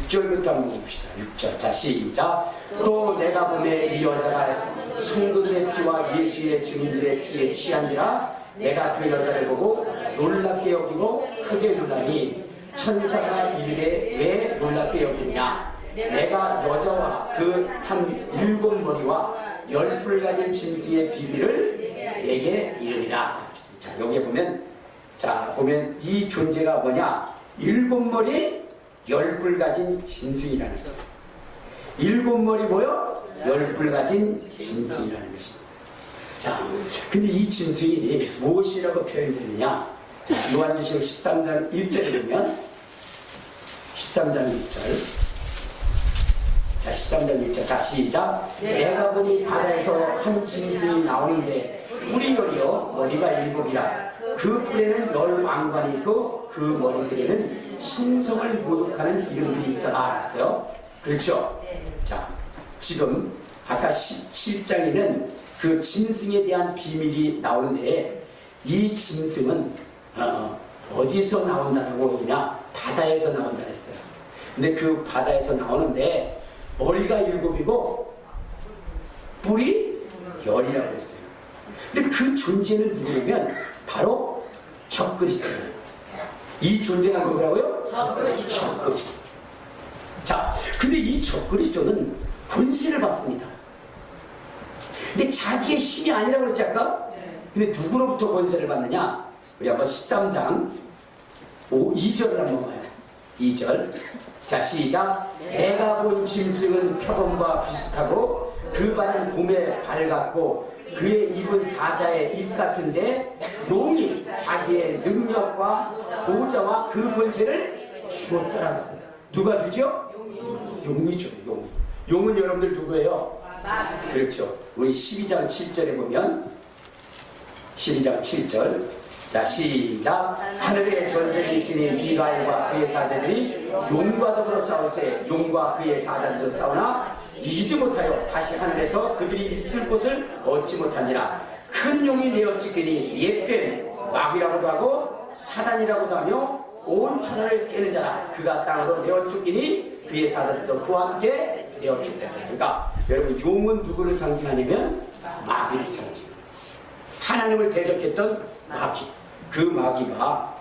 6절부터 한번 봅시다. 6절. 자, 시작. 또 내가 보매 이 여자가 성도들의 피와 예수의 증인들의 피에 취한지라 내가 그 여자를 보고 놀랍게 여기고 크게 놀라니 천사가 이르되 왜 놀랍게 여기느냐. 내가 여자와 그 한 7머리와 10뿔 가진 짐승의 비밀을 내게 이르리라. 자, 여기에 보면, 자, 보면 이 존재가 뭐냐. 7머리 10뿔 가진 짐승이라는 거예요. 7머리 뭐요? 10뿔 가진 짐승이라는 것입니다. 자, 근데 이 짐승이 무엇이라고 표현되느냐? 자, 요한계시록 13장 1절에 보면 13장 1절. 자, 13장 1절. 자, 시작. 내가 보니 바다에서 한 짐승이 나오는데 뿔이 열이요 머리가 7이라. 그 뿔에는 10왕관이 있고 그 머리들에는 신성을 모독하는 이름들이 있더라. 알았어요? 그렇죠? 자, 지금 아까 17장에는 그 짐승에 대한 비밀이 나오는데 이 짐승은 어디서 나온다라고 그냥 바다에서 나온다 했어요. 근데 그 바다에서 나오는데 머리가 7이고 뿔이 10이라고 했어요. 근데 그 존재는 누구냐면 바로 적그리스도예요. 이 존재가 누구라고요? 적그리스도. 자, 근데 이 적그리스도는 권세를 받습니다. 근데 자기의 신이 아니라고 그랬지 아까? 근데 누구로부터 권세를 받느냐? 우리 한번 13장 2절을 한번 봐요. 2절. 자, 시작. 내가 본 짐승은 표범과 비슷하고 그 발은 곰의 발 같고 그의 입은 사자의 입 같은데 용이 자기의 능력과 보좌와 그 권세를 주었더라 했어요. 누가 주죠? 용이죠. 용이. 용은 여러분들 누구예요? 그렇죠. 우리 12장 7절에 보면 12장 7절. 자, 시작. 하늘에 전쟁이 있으니 미가엘과 그의 사자들이 용과 더불어 싸우세. 용과 그의 사자들도 싸우나 이기지 못하여 다시 하늘에서 그들이 있을 곳을 얻지 못하니라. 큰 용이 내어 죽이니 옛뱀 마귀라고도 하고 사단이라고도 하며 온 천하를 깨는 자라. 그가 땅으로 내어 죽이니 그의 사자들도 그와 함께 내어 죽이라. 그러니까 여러분, 용은 누구를 상징하냐면 마귀를 상징합니다. 하나님을 대적했던 마귀. 그 마귀가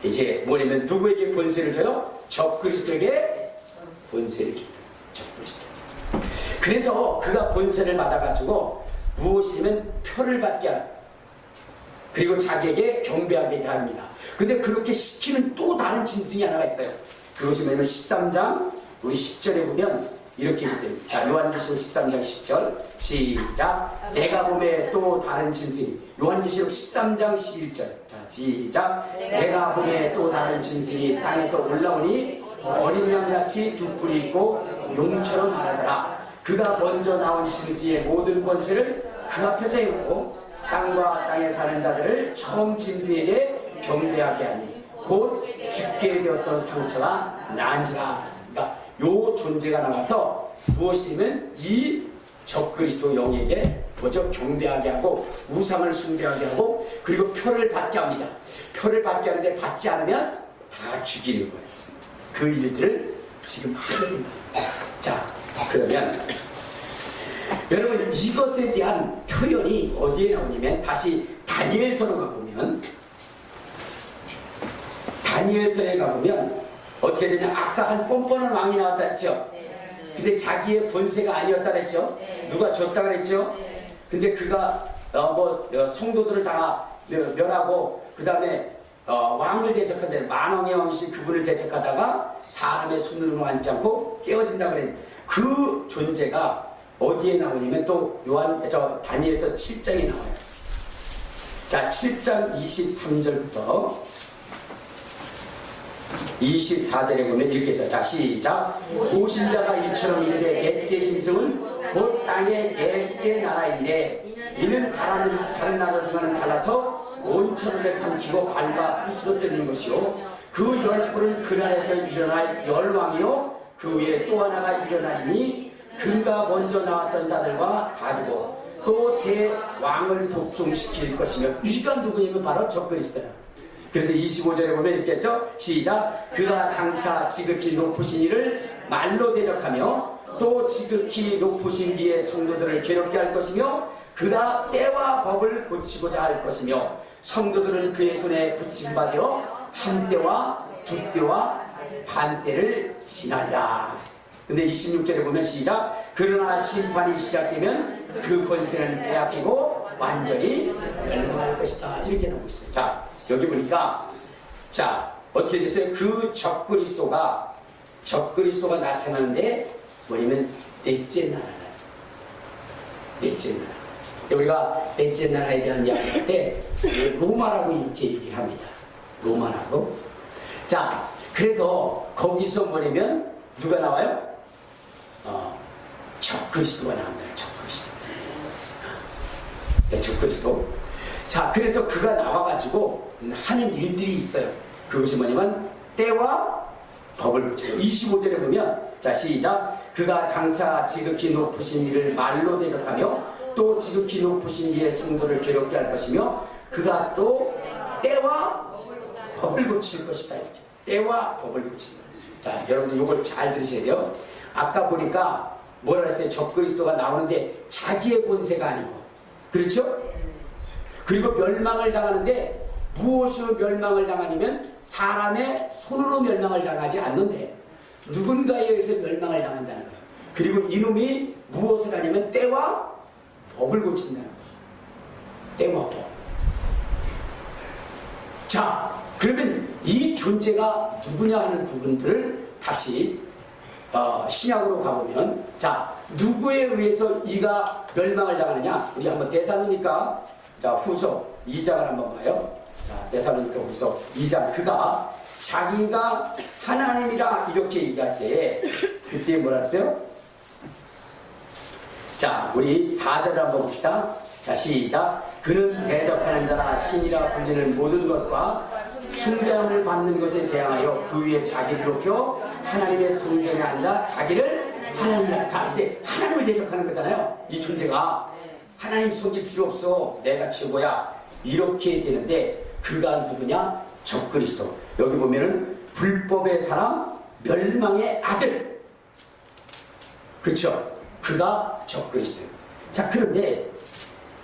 이제 뭐냐면 누구에게 권세를 줘요? 적그리스도에게 권세를 준다. 적그리스도. 그래서 그가 권세를 받아가지고 무엇이냐면 표를 받게 하라. 그리고 자기에게 경배하게 합니다. 근데 그렇게 시키는 또 다른 짐승이 하나가 있어요. 그것이 뭐냐면 13장 우리 10절에 보면 이렇게 있어요. 자, 요한계시록 13장 10절 시작. 내가 보매 또 다른 짐승이. 요한계시록 13장 11절. 자, 시작. 내가 보매 또 다른 짐승이 땅에서 올라오니 어린 양같이 두 뿔이 있고 용처럼 말하더라. 그가 먼저 나온 짐승의 모든 권세를 그 앞에서 행하고 땅과 땅에 사는 자들을 처음 짐승에게 경배하게 하니 곧 죽게 되었던 상처가 나은지라 했습니다. 요 존재가 나와서 무엇이면 이 적그리스도 영에게 뭐죠? 경배하게 하고 우상을 숭배하게 하고 그리고 표를 받게 합니다. 표를 받게 하는데 받지 않으면 다 죽이는 거예요. 그 일들을 지금 하게 됩니다. 자, 그러면 여러분 이것에 대한 표현이 어디에 나오냐면 다시 다니엘서로 가보면 다니엘서에 가보면 어떻게 되면 아까 한 뻔뻔한 왕이 나왔다 했죠. 근데 자기의 본세가 아니었다 그랬죠. 누가 줬다 그랬죠. 근데 그가 성도들을 다 멸하고 그 다음에 왕을 대적하는데 만왕의 왕이신 그분을 대적하다가 사람의 손으로 앉지 않고 깨어진다 그랬는데 그 존재가 어디에 나오냐면 또 다니엘서 7장에 나와요. 자, 7장 23절부터 24절에 보면 이렇게 해서 자 시작. 오신 자가 이처럼 이르되 넷째 짐승은 곧 땅의 넷째 나라인데 이는 다른 나라들과는 달라서 온천을 삼키고 발과 부스러뜨리는 것이요 그 열불은 그 나라에서 일어날 열왕이요 그 위에 또 하나가 일어나리니 그가 먼저 나왔던 자들과 다르고 또 새 왕을 복종시킬 것이며 이가 누구냐면 바로 적그리스도예요. 그래서 25절에 보면 이렇게 했죠. 시작. 그가 장차 지극히 높으신 이를 말로 대적하며 또 지극히 높으신 이의 성도들을 괴롭게 할 것이며 그가 때와 법을 고치고자 할 것이며 성도들은 그의 손에 붙임받아 한 때와 두 때와 반 때를 지나리라. 근데 26절에 보면 시작. 그러나 심판이 시작되면 그 권세는 빼앗기고 완전히 멸망할 것이다. 이렇게 나오고 있어요. 자, 여기 보니까 자 어떻게 됐어요? 그 적그리스도가 나타나는데 뭐냐면 넷째 나라라. 넷째 나라. 우리가 넷째 나라에 대한 이야기할 때 로마라고 이렇게 얘기를 합니다. 로마라고. 자, 그래서 거기서 뭐냐면 누가 나와요? 적그리스도가 나온다. 적그리스도. 자, 그래서 그가 나와가지고 하는 일들이 있어요. 그것이 뭐냐면 때와 법을 고쳐요. 25절에 보면 자 시작. 그가 장차 지극히 높으신 이를 말로 대적하며 또 지극히 높으신 이의 성도를 괴롭게 할 것이며 그가 또 때와 법을 고칠 것이다. 이렇게. 때와 법을 고친다. 자, 여러분들 이걸 잘 들으셔야 돼요. 아까 보니까 뭐라 했어요? 적그리스도가 나오는데 자기의 본세가 아니고 그렇죠? 그리고 멸망을 당하는데 무엇으로 멸망을 당하냐면 사람의 손으로 멸망을 당하지 않는데 누군가에 의해서 멸망을 당한다는 거예요. 그리고 이놈이 무엇을 하냐면 때와 법을 고친다는 거예요. 때와 법. 자, 그러면 이 존재가 누구냐 하는 부분들을 다시 신약으로 가보면 자 누구에 의해서 이가 멸망을 당하느냐 우리 한번 데살로니가 자 후서 2장을 한번 봐요. 자 데살로니가 후서 2장 그가 자기가 하나님이라 이렇게 얘기할 때 그때 뭐라 했어요? 자 우리 4절을 한번 봅시다. 자 시작. 그는 대적하는 자라 신이라 불리는 모든 것과 숭배함을 받는 것에 대항하여 그 위에 자기를 높여 하나님의 성전에 앉아 자기를 하나님이라. 자 이제 하나님을 대적하는 거잖아요. 이 존재가 하나님 속일 필요 없어 내가 최고야 이렇게 되는데 그가 누구냐? 적그리스도. 여기 보면은 불법의 사람 멸망의 아들 그렇죠? 그가 적그리스도. 자 그런데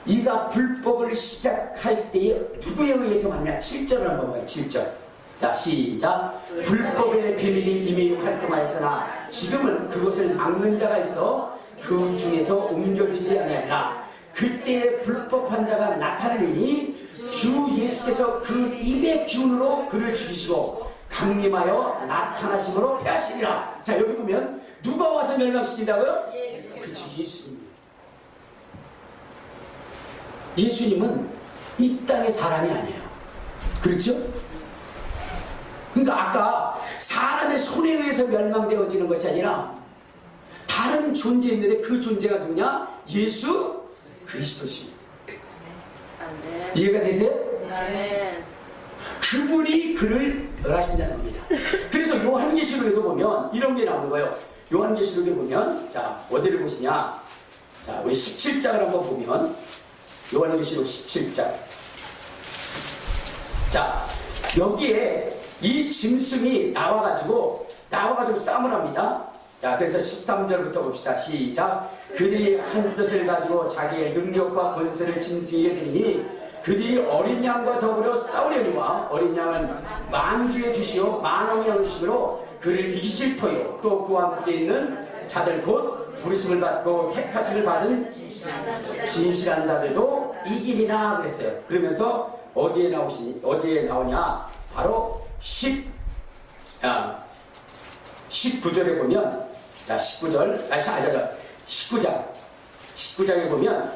이가 불법을 시작할 때에 누구에 의해서 만나 7절을 한번 봐요. 7절. 자 시작. 불법의 비밀이 이미 활동하였으나 지금은 그것을 막는 자가 있어 그 중에서 옮겨지지 아니하리라. 그때에 불법한 자가 나타나니 주 예수께서 그 입의 기운으로 그를 죽이시고 강림하여 나타나심으로 패하시리라. 자 여기 보면 누가 와서 멸망시킨다고요? 그렇죠. 예수님. 예수님은 이 땅의 사람이 아니에요. 그렇죠? 그러니까 아까 사람의 손에 의해서 멸망되어지는 것이 아니라 다른 존재인데 그 존재가 누구냐? 예수 그리스도십니다. 이해가 되세요? 아멘. 그분이 그를 멸하신다는 겁니다. 그래서 요한계시록에도 보면 이런 게 나오는 거예요. 요한계시록에 보면 자 어디를 보시냐? 자, 우리 17장을 한번 보면 요한계시록 17장. 자, 여기에 이 짐승이 나와가지고 싸움을 합니다. 자, 그래서 13절부터 봅시다. 시작. 그들이 한 뜻을 가지고 자기의 능력과 권세를 짐승에게 드리니 그들이 어린 양과 더불어 싸우려니와 어린 양은 만주의 주시오 만왕의 영심으로 그를 이기실 터요. 또 그와 함께 있는 자들 곧 부르심을 받고 택하심을 받은 진실한 자들도 이기리라 그랬어요. 그러면서 어디에 나오냐? 바로 19절에 보면, 자, 19장에 보면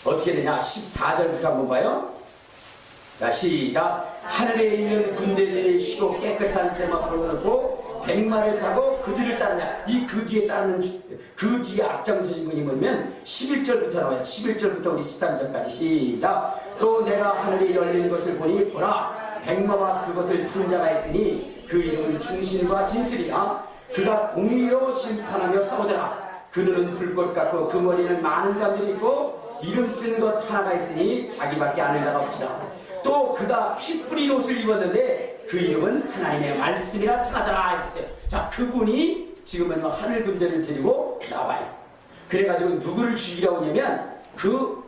어떻게 되냐? 14절부터 한번 봐요. 자, 시작. 하늘에 있는 군대들이 쉬고 깨끗한 세마포를 들고 백마를 타고 그들을 따르냐. 그 뒤에 앞장서신 분이 뭐냐면 11절부터 나와요. 11절부터 우리 13절까지 시작. 또 내가 하늘이 열린 것을 보니 보라 백마와 그것을 탄 자가 있으니 그 이름은 중신과 진실이라. 그가 공의로 심판하며 싸우더라. 그 눈은 불꽃 같고 그 머리는 많은 관들이 있고 이름 쓰는 것 하나가 있으니 자기밖에 아는 자가 없으라. 또 그가 피 뿌린 옷을 입었는데 그 이름은 하나님의 말씀이라 차더라 했어요. 자, 그분이 지금은 하늘 군대를 데리고 나와요. 그래가지고 누구를 죽이라고 하냐면 그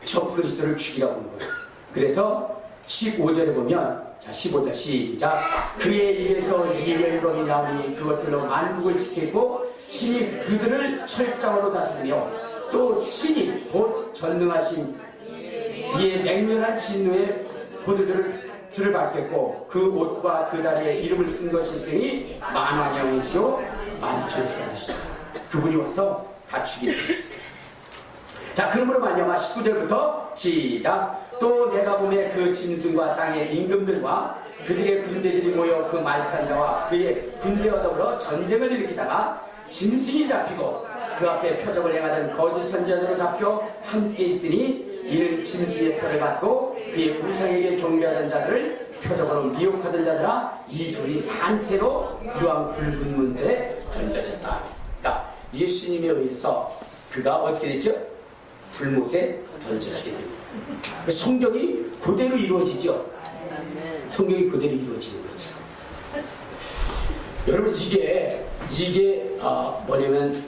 적그리스도를 죽이라고 하는 거예요. 그래서 15절에 보면, 자, 15절 시작. 그의 입에서 이 열방이 나오니 그것들로 만국을 지키고 친히 그들을 철장으로 다스리며 또 친히 곧 전능하신 이에 맹렬한 진노의 보드들을 받겠고 그 옷과 그 다리에 이름을 쓴 것이 있으니 만왕의 영이시요 만천지가 되시다. 그분이 와서 다 죽이는 거죠. 자, 그러므로 말미암아 19절부터 시작. 또 내가 보매 그 짐승과 땅의 임금들과 그들의 군대들이 모여 그 말탄 자와 그의 군대와 더불어 전쟁을 일으키다가 짐승이 잡히고 그 앞에 표적을 행하던 거짓 선지자로 잡혀 함께 있으니 이는 짐승의 표를 받고 그의 우상에게 경배하던 자들을 표적으로 미혹하던 자들아 이 둘이 산채로 유황 붉은 문들에 던져졌다. 그러니까 예수님에 의해서 그가 어떻게 됐죠? 불못에 던져지게 됩니다. 성경이 그대로 이루어지죠. 성경이 그대로 이루어지는 거죠. 여러분 이게 뭐냐면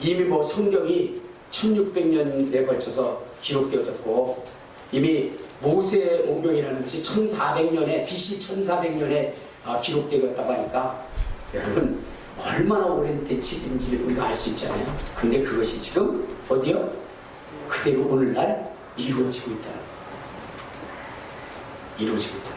이미 성경이 1600년에 걸쳐서 기록되어졌고 이미 모세의 오병이라는 것이 1400년에 BC 1400년에 기록되었다고 하니까 여러분 얼마나 오랜 책인지 우리가 알 수 있잖아요. 근데 그것이 지금 어디요? 그대로 오늘날 이루어지고 있다는 거예요. 이루어지고 있다.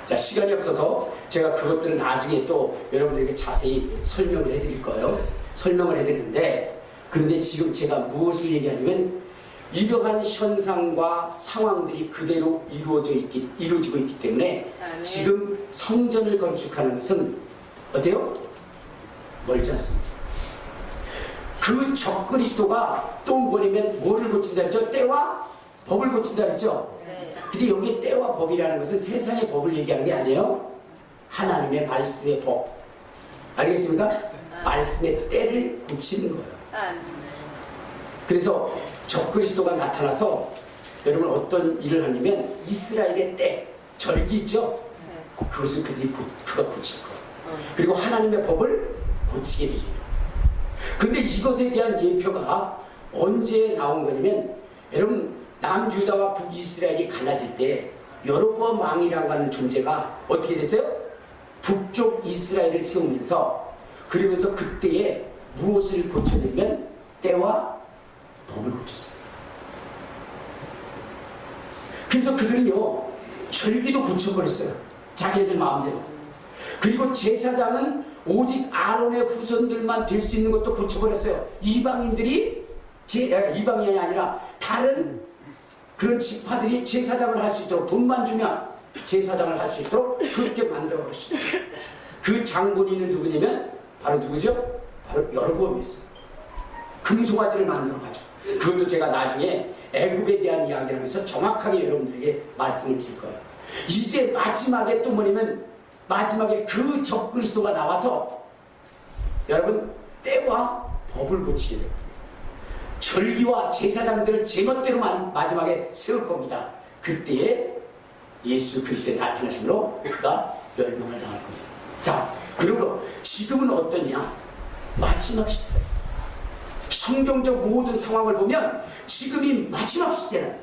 자, 시간이 없어서 제가 그것들은 나중에 또 여러분들에게 자세히 설명을 해드릴 거예요. 설명을 해드리는데 그런데 지금 제가 무엇을 얘기하냐면 이러한 현상과 상황들이 그대로 이루어지고 있기 때문에 지금 성전을 건축하는 것은 어때요? 멀지 않습니다. 그 적그리스도가 또 뭐냐면 뭐를 고친다 했죠? 때와 법을 고친다 했죠? 근데 여기 때와 법이라는 것은 세상의 법을 얘기하는 게 아니에요. 하나님의 말씀의 법. 알겠습니까? 말씀의 때를 고치는 거예요. 그래서 적그리스도가 나타나서 여러분 어떤 일을 하냐면 이스라엘의 때, 절기 있죠? 그것을 그가 고칠 거예요. 그리고 하나님의 법을 고치게 됩니다. 근데 이것에 대한 예표가 언제 나온 거냐면 여러분 남유다와 북이스라엘이 갈라질 때 여로보암 왕이라고 하는 존재가 어떻게 됐어요? 북쪽 이스라엘을 세우면서 그러면서 그때에 무엇을 고쳤냐면 때와 법을 고쳤어요. 그래서 그들은요 절기도 고쳐버렸어요. 자기네들 마음대로. 그리고 제사장은 오직 아론의 후손들만 될 수 있는 것도 고쳐버렸어요. 이방인이 아니라 다른 그런 지파들이 제사장을 할 수 있도록 돈만 주면 제사장을 할 수 있도록 그렇게 만들어버렸어요. 그 장본인은 누구냐면 바로 누구죠? 바로 여로보암이었어요. 금송아지를 만들어가지고 그것도 제가 나중에 애굽에 대한 이야기를 하면서 정확하게 여러분들에게 말씀을 드릴 거예요. 이제 마지막에 또 뭐냐면 마지막에 그 적그리스도가 나와서 여러분 때와 법을 고치게 됩니다. 절기와 제사장들을 제멋대로 마지막에 세울 겁니다. 그때에 예수 그리스도의 나타나심으로 그가 멸망을 당할 겁니다. 자, 그리고 지금은 어떠냐? 마지막 시대. 성경적 모든 상황을 보면 지금이 마지막 시대는,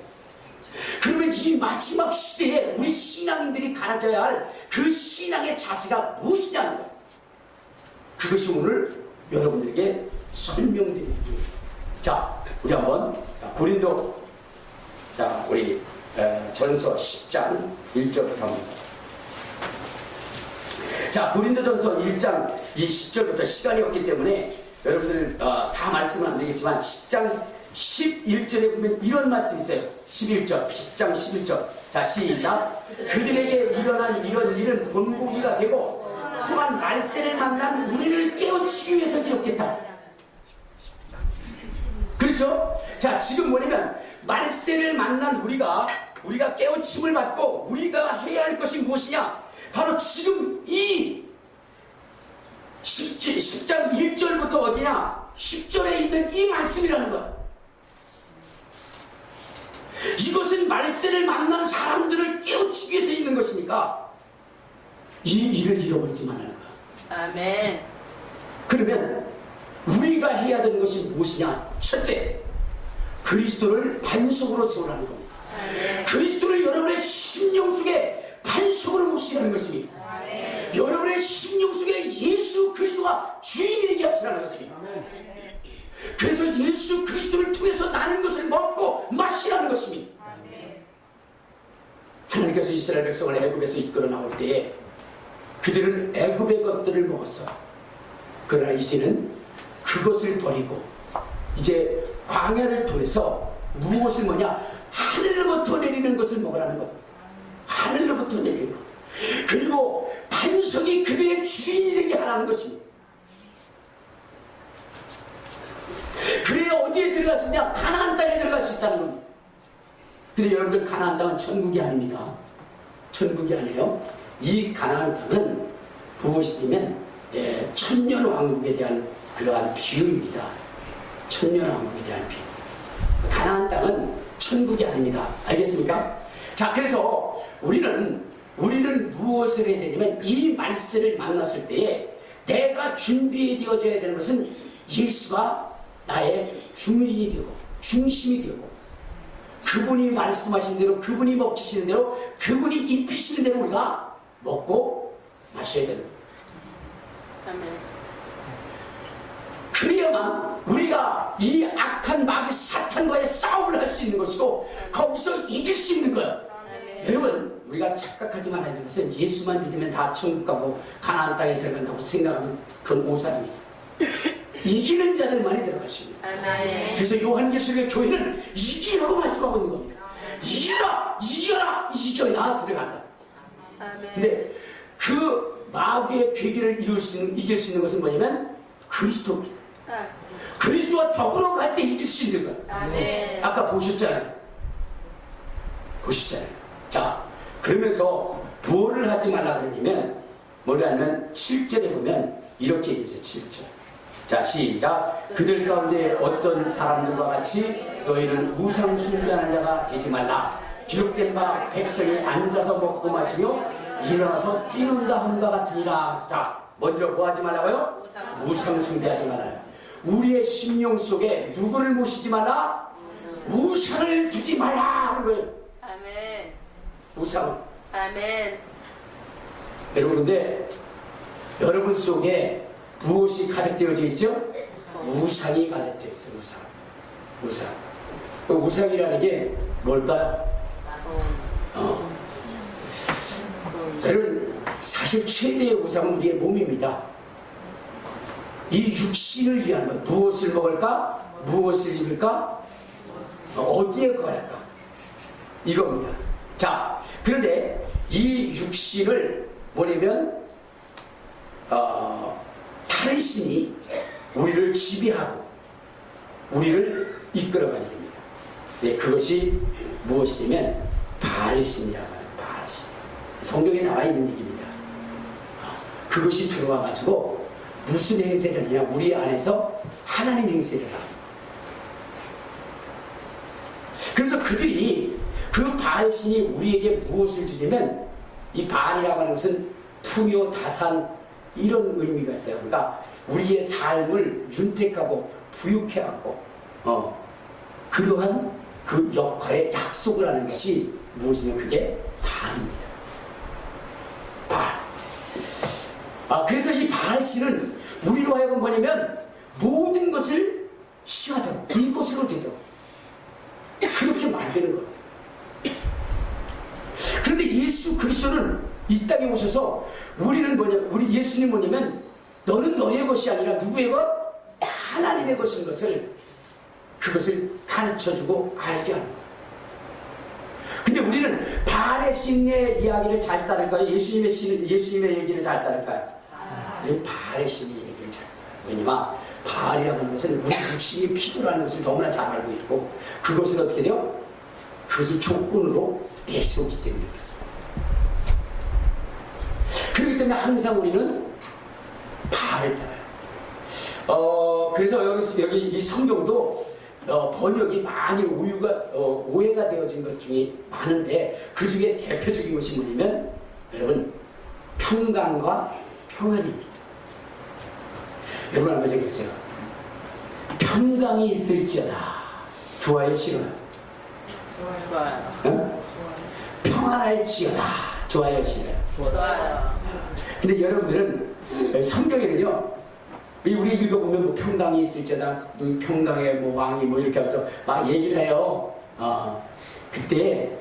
그러면 이 마지막 시대에 우리 신앙인들이 가져야 할 그 신앙의 자세가 무엇이냐는 거예요. 그것이 오늘 여러분들에게 설명드리는 거예요. 자, 우리 한번 고린도, 자, 우리 전서 10장 1절부터 한번. 자, 고린도전서 1장 이 10절부터 시간이 없기 때문에 여러분들 다 말씀은 안 되겠지만 10장 11절에 보면 이런 말씀이 있어요. 11절, 10장 11절. 자, 시작. 그들에게 일어난 이런 일은 본보기가 되고 또한 말세를 만난 우리를 깨우치기 위해서 이렇겠다. 그렇죠? 자, 지금 뭐냐면 말세를 만난 우리가 깨우침을 받고 우리가 해야 할 것이 무엇이냐? 바로 지금 이 10장 1절부터 어디냐? 10절에 있는 이 말씀이라는 거야. 이것은 말세를 만난 사람들을 깨우치기 위해서 있는 것이니까 이 일을 잃어버리지 말라는 거야. 아멘. 그러면 우리가 해야 되는 것이 무엇이냐? 첫째, 그리스도를 반석으로 세우라는 겁니다. 아멘. 그리스도를 여러분의 심령 속에 반석으로 모시라는 것입니다. 아멘. 여러분의 심령 속에 예수 그리스도가 주인이게 하시라는 것입니다. 그래서 예수 그리스도를 통해서 나는 것을 먹고 마시라는 것입니다. 하나님께서 이스라엘 백성을 애굽에서 이끌어 나올 때에 그들은 애굽의 것들을 먹었어. 그러나 이제는 그것을 버리고 이제 광야를 통해서 무엇을 뭐냐? 하늘로부터 내리는 것을 먹으라는 것. 하늘로부터 내리는 것. 그리고 반석이 그들의 주인이 되게 하라는 것입니다. 그래야 어디에 들어갈 수 있냐? 가나안 땅에 들어갈 수 있다는 겁니다. 근데 여러분들, 가나안 땅은 천국이 아닙니다. 천국이 아니에요. 이 가나안 땅은 무엇이냐면 천년 왕국에 대한 그러한 비유입니다. 천년 왕국에 대한 비유. 가나안 땅은 천국이 아닙니다. 알겠습니까? 자, 그래서 우리는 무엇을 해야 되냐면 이 말씀을 만났을 때에 내가 준비되어져야 되는 것은 예수가 나의 주인이 되고 중심이 되고 그분이 말씀하신 대로, 그분이 먹히시는 대로, 그분이 입히시는 대로 우리가 먹고 마셔야 되는 거예요. 아멘. 그래야만 우리가 이 악한 마귀 사탄과의 싸움을 할 수 있는 것이고 거기서 이길 수 있는 거예요. 아멘. 여러분, 우리가 착각하지 말아야 되는 것은 예수만 믿으면 다 천국 가고 가나안 땅에 들어간다고 생각하면 그건 오산입니다. 이기는 자들만이 들어가십니다. 아멘. 그래서 요한계시록의 교회는 이기라고 말씀하고 있는 겁니다. 이겨라! 이겨라! 이겨야 들어간다. 아멘. 근데 그 마귀의 괴계를 이길 수 있는 것은 뭐냐면 그리스도입니다. 그리스도와 더불어 갈 때 이길 수 있는 거예요. 아멘. 아까 보셨잖아요. 자, 그러면서 뭐를 하지 말라 그러냐면 뭐냐면 7절에 보면 이렇게 얘기해서 7절. 자, 시작. 그들 가운데 어떤 사람들과 같이 너희는 우상 숭배하는 자가 되지 말라. 기록된 바 백성이 앉아서 먹고 마시며 일어나서 뛰는다 함과 같으니라. 자, 먼저 뭐 하지 말라고요? 우상 숭배하지 말아요. 우리의 심령 속에 누구를 모시지 말라? 우상을 두지 말라 하는 거예요. 아멘. 우상. 아멘. 여러분, 근데 여러분 속에 무엇이 가득되어져 있죠? 우상이 가득되어 있어요. 우상. 그 우상이라는 게 뭘까요? 여러분, 사실 최대의 우상은 우리의 몸입니다. 이 육신을 위한 것, 무엇을 먹을까? 무엇을 입을까? 어디에 거할까? 이겁니다. 자, 그런데 이 육신을 뭐냐면 다른 신이 우리를 지배하고 우리를 이끌어가게 됩니다. 네, 그것이 무엇이냐면 바알신이라고 하는 바알신. 성경에 나와 있는 얘기입니다. 그것이 들어와 가지고 무슨 행세를 하냐? 우리 안에서 하나님 행세를 하고 그래서 그들이 그 바알신이 우리에게 무엇을 주냐면 이 바알이라고 하는 것은 풍요 다산 이런 의미가 있어요. 그러니까 우리의 삶을 윤택하고 부유케 하고 그러한 그 역할에 약속을 하는 것이 무엇이냐면 그게 바알입니다. 바알. 그래서 이 바알신은 우리로 하여금 뭐냐면 모든 것을 취하도록 이것으로 되도록 그렇게 만드는 거예요. 그런데 예수 그리스도는 이 땅에 오셔서 우리는 우리 예수님 뭐냐면 너는 너의 것이 아니라 누구의 것? 하나님의 것인 것을 그것을 가르쳐주고 알게 하는 거예요. 근데 우리는 바알의 신의 이야기를 잘 따를까요? 예수님의 얘기를 잘 따를까요? 바알의 신의 얘기를 잘 따라요. 왜냐면 바알이라고 하는 것은 우리 육신이 필요로 것을 너무나 잘 알고 있고 그것을 어떻게 돼요? 그것을 조건으로 내세우기 때문에 그렇습니다. 그렇기 때문에 항상 우리는 바알을 따라요. 그래서 여기 이 성경도 번역이 많이 오해가 되어진 것 중에 많은데 그 중에 대표적인 것이 뭐냐면 여러분 평강과 평안입니다. 여러분 한번 생각해보세요. 평강이 있을지어다. 좋아요, 싫어요? 좋아요. 응? 평안할지어다. 좋아요, 싫어요? 좋아요. 근데 여러분들은 성경에는요, 우리 읽어보면 뭐 평강이 있을지어다, 평강의 뭐 왕이 뭐 이렇게 하면서 막 얘기를 해요. 그때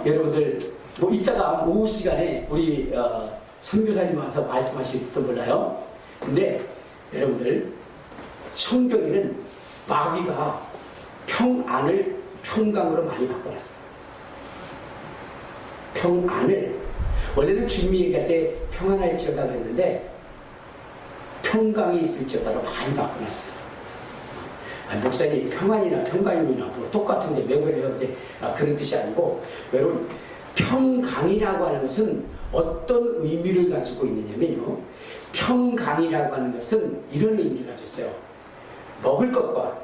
여러분들 뭐 이따가 오후 시간에 우리 선교사님 와서 말씀하실지도 몰라요. 근데 여러분들 성경에는 마귀가 평안을 평강으로 많이 바꿔놨어요. 평안을 원래는 주님이 얘기할 때 평안할지어다 그랬는데 평강이 있을지어다로 많이 바꿔놨어요. 목사님 평안이나 평강이나 뭐 똑같은데 왜 그래요? 근데 그런 뜻이 아니고 여러분 평강이라고 하는 것은 어떤 의미를 가지고 있느냐면요, 평강이라고 하는 것은 이런 의미를 가지고 있어요. 먹을 것과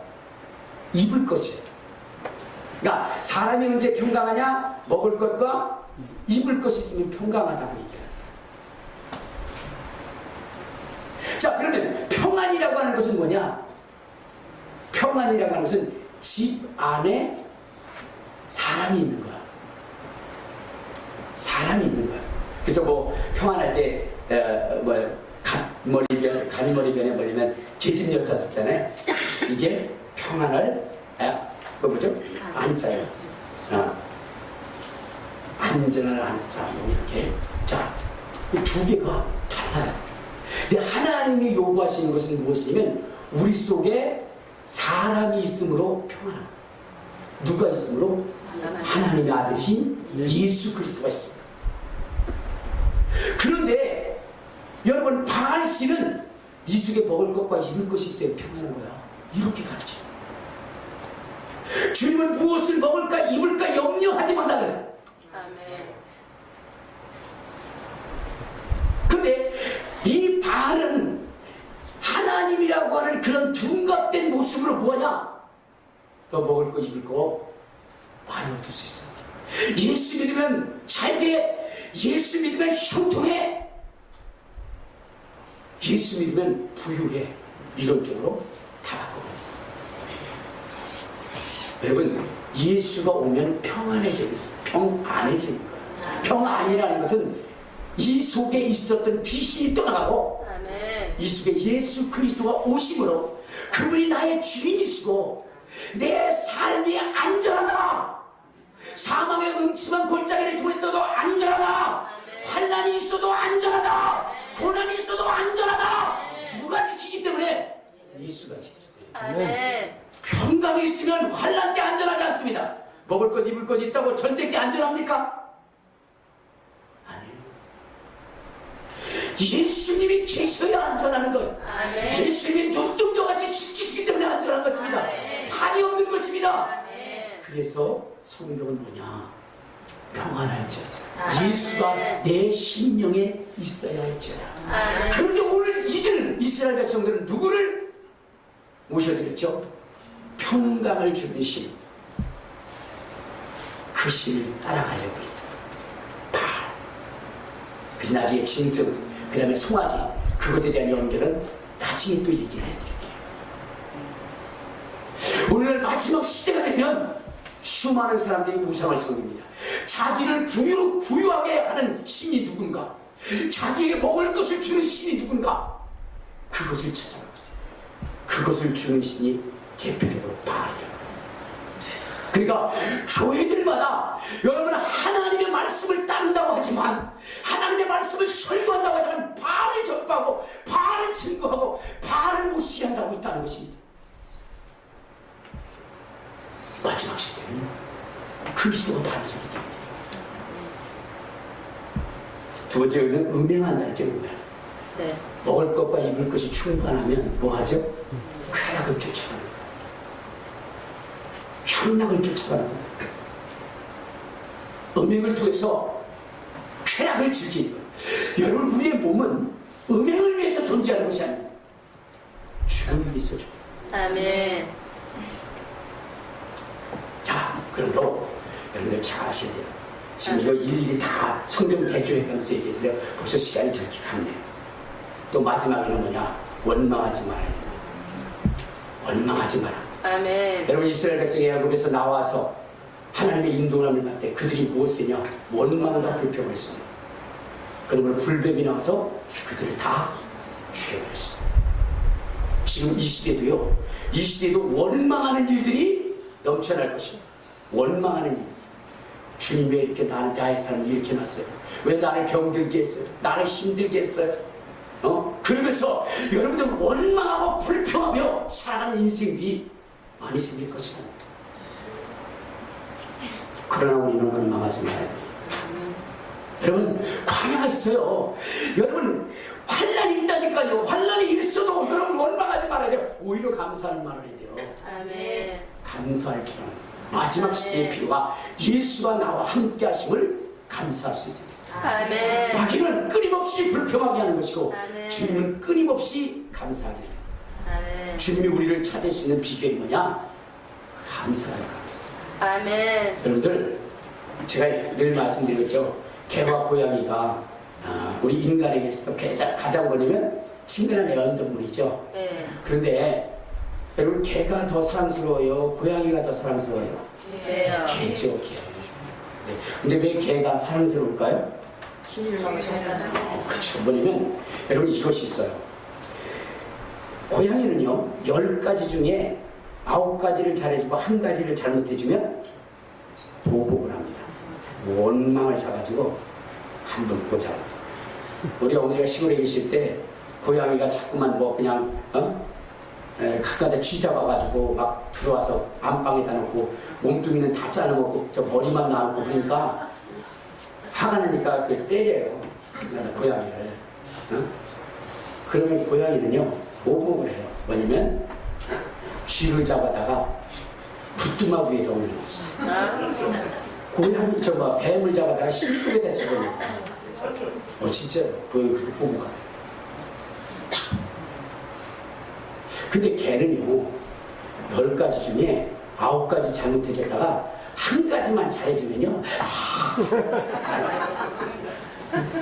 입을 것이에요. 그러니까 사람이 언제 평강하냐? 먹을 것과 입을 것이 있으면 평강하다고 얘기해요. 자, 그러면 평안이라고 하는 것은 뭐냐? 평안이라고 하는 것은 집 안에 사람이 있는 거야. 사람이 있는 거야. 그래서 뭐 평안할 때 간머리변에 뭐냐면 계집여자 쓰잖아요. 이게 평안을 뭐죠? 안자요. 안전을 안자 뭐 이렇게. 자, 이 두 개가 달라요. 근데 하나님이 요구하시는 것은 무엇이냐면 우리 속에 사람이 있으므로 평안합니다. 누가 있으므로? 하나님의 아들이신 예수 그리스도가 있습니다. 그런데 여러분 바알신은 네 속에 먹을 것과 입을 것이 있어야 평안한 거야. 이렇게 가르쳐요. 주님은 무엇을 먹을까 입을까 염려하지 말라 그랬어요. 아멘. 근데 이 바알은 하나님이라고 하는 그런 둔갑된 모습으로 뭐하냐? 너 먹을 거 입을 거 많이 얻을 수 있어. 예수 믿으면 잘 돼. 예수 믿으면 형통해. 예수 믿으면 부유해. 이런 쪽으로 다 바꿔버렸어. 여러분 예수가 오면 평안해지는 거야. 평안이라는 것은 이 속에 있었던 귀신이 떠나가고 아멘. 이 속에 예수 그리스도가 오심으로 그분이 나의 주인이시고 내 삶이 안전하다. 사망의 음침한 골짜기를 통했어도 안전하다. 환난이 있어도 안전하다. 고난이 있어도 안전하다. 누가 지키기 때문에? 예수가 지키기 때문에. 아멘. 평강이 있으면 환난 때 안전하지 않습니다. 먹을 것 입을 것 있다고 전쟁 때 안전합니까? 아니에요. 예수님이 계셔야 안전하는 거예요. 아멘. 예수님이 눈동자같이 지키시기 때문에 안전한 것입니다. 탈이 없는 것입니다. 아멘. 그래서 성경은 뭐냐? 평안할지어다. 아멘. 예수가 내 심령에 있어야 할지어다. 아멘. 그런데 오늘 이들은 이스라엘 백성들은 누구를 모셔드렸죠? 평강을 주는 신, 그 신을 따라가려고 해요. 바알. 그래서 나중에 짐승, 그 다음에 송아지, 그것에 대한 연결은 나중에 또 얘기를 해드릴게요. 오늘날 마지막 시대가 되면 수많은 사람들이 우상을 섬깁니다. 자기를 부유하게 하는 신이 누군가, 자기에게 먹을 것을 주는 신이 누군가, 그것을 찾아가고 있어요. 그것을 주는 신이 대표적으로 바알이에요. 그러니까 교회들마다 여러분 하나님의 말씀을 따른다고 하지만, 하나님의 말씀을 설교한다고 하지만 바알을 전파하고 바알을 증거하고 바알을 못시게 한다고 있다는 것입니다. 마지막 시대는 그리스도가 반석이 됩니다. 두 번째 의미는 음행한다는 점. 네. 먹을 것과 입을 것이 충분하면 뭐하죠? 쾌락을 쫓아가는 거예요. 향락을 쫓아가는 거예요. 음행을 통해서 쾌락을 즐기는 거예요. 여러분, 우리의 몸은 음행을 위해서 존재하는 것이 아닙니다. 주를 위해서 존재해요. 아멘. 자, 그러므로 여러분들 잘 아셔야 돼요. 지금 이거 일일이 다 성경 대조해가면서 얘기했는데 벌써 시간이 저렇게 갔네요. 또 마지막에는 뭐냐? 원망하지 말아야 돼요. 원망하지 마라. 아멘. 여러분, 이스라엘 백성이 애굽에서 나와서 하나님의 인도함을 받을 때 그들이 무엇을 했냐? 원망과 불평을 했어요. 그러므로 불뱀이 나와서 그들을 다 죽여버렸어요. 지금 이 시대도요, 이 시대도 원망하는 일들이 넘쳐날 것입니다. 원망하는 일. 주님 왜 이렇게 나의 삶을 이렇게 놨어요? 왜 나를 병들게 했어요? 나를 힘들게 했어요? 그러면서 여러분들 원망하고 불평하며 살아가는 인생들이 많이 생길 것입니다. 그러나 우리는 원망하지 말아야 돼요. 여러분, 광야가 있어요. 여러분, 환난이 있다니까요. 환난이 있어도 여러분 원망하지 말아야 돼요. 오히려 감사하는 말을 해야 돼요. 아멘. 감사할 줄 아는 마지막 시대의 필요가 예수가 나와 함께 하심을 감사할 수 있습니다. 아멘. 마귀는 끊임없이 불평하게 하는 것이고, 아멘. 주님은 끊임없이 감사하게 합니다. 아멘. 주님이 우리를 찾을 수 있는 비결이 뭐냐? 감사하는 감사. 아멘. 여러분들, 제가 늘 말씀드렸죠. 개와 고양이가 우리 인간에게 있어서 가장 뭐냐면 친근한 애완동물이죠. 네. 그런데 여러분, 개가 더 사랑스러워요? 고양이가 더 사랑스러워요? 네요. 개죠, 개. 네. 근데 왜 개가 사랑스러울까요? 그렇죠. 뭐냐면 여러분, 이것이 있어요. 고양이는요, 10가지 중에 9가지를 잘해주고 1가지를 잘못해주면 보복을 합니다. 원망을 사가지고 한 번 보자. 우리 어머니가 시골에 계실 때 고양이가 자꾸만 뭐 그냥 가까다 쥐 잡아가지고 막 들어와서 안방에다 놓고 몸뚱이는 다 잘라먹고 저 머리만 나오고 그러니까 화가 나니까 그걸 때려요. 고양이를. 그러면 고양이는요, 보복을 해요. 뭐냐면 쥐를 잡아다가 부뚜막 위에다 올려놨어요. 고양이 뱀을 잡아다가 실속에다 집어넣어요. 진짜요. 그렇게 보복하네. 근데 개는요, 10가지 중에 9가지 잘못해줬다가 1가지만 잘해주면요,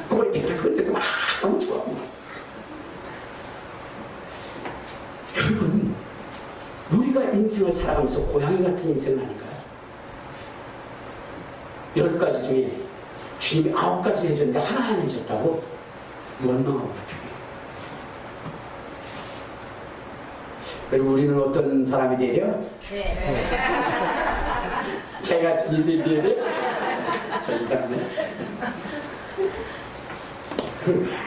꼬리 픽픽 흔들고 막 너무 좋아. 여러분, 우리가 인생을 살아가면서 고양이 같은 인생은 아닐까요? 10가지 중에 주님이 9가지 해줬는데 하나 안 해줬다고 원망하고 불평해요. 그리고 우리는 어떤 사람이 돼야 돼요? 네. 개 같은 인생이 돼야 돼요? 저 이상하네.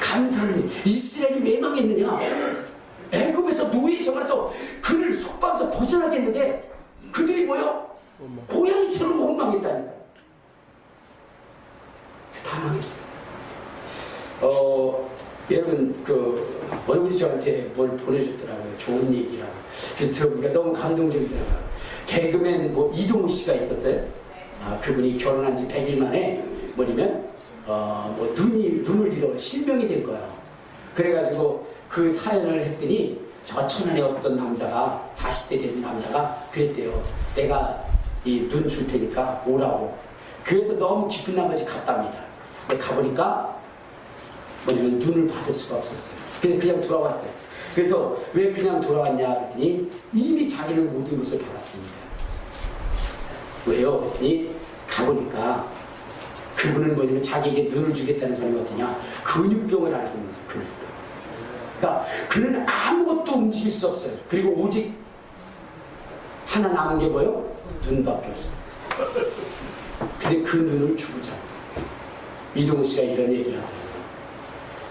감사하는 일. 이스라엘이 왜 망했느냐? 애굽에서 노예 생활에서 그를 속박에서 벗어나게 했는데 그들이 뭐요? 고양이처럼 원망했다니까. 다 망했어요. 여러분, 얼굴이 저한테 뭘 보내줬더라고요. 좋은 얘기라고. 그래서 들어보니까 너무 감동적이더라고요. 개그맨 이동우 씨가 있었어요. 그분이 결혼한 지 100일 만에 눈을 잃어 실명이 된 거예요. 그래가지고 그 사연을 했더니 저 천안에 어떤 남자가 40대 된 남자가 그랬대요. 내가 이 눈 줄 테니까 오라고. 그래서 너무 깊은 나머지 갔답니다. 근데 가보니까 뭐냐면 눈을 받을 수가 없었어요. 그래서 그냥 돌아왔어요. 그래서 왜 그냥 돌아왔냐 그랬더니 이미 자기는 모든 것을 받았습니다. 왜요? 그랬더니 가보니까 그분은 뭐냐면 자기에게 눈을 주겠다는 사람이 어떠냐? 근육병을 앓고 있는 거죠. 근육병. 그러니까 그는 아무것도 움직일 수 없어요. 그리고 오직 하나 남은 게 뭐예요? 눈밖에 없어요. 근데 그 눈을 주고자. 이동우 씨가 이런 얘기를 하더라고요.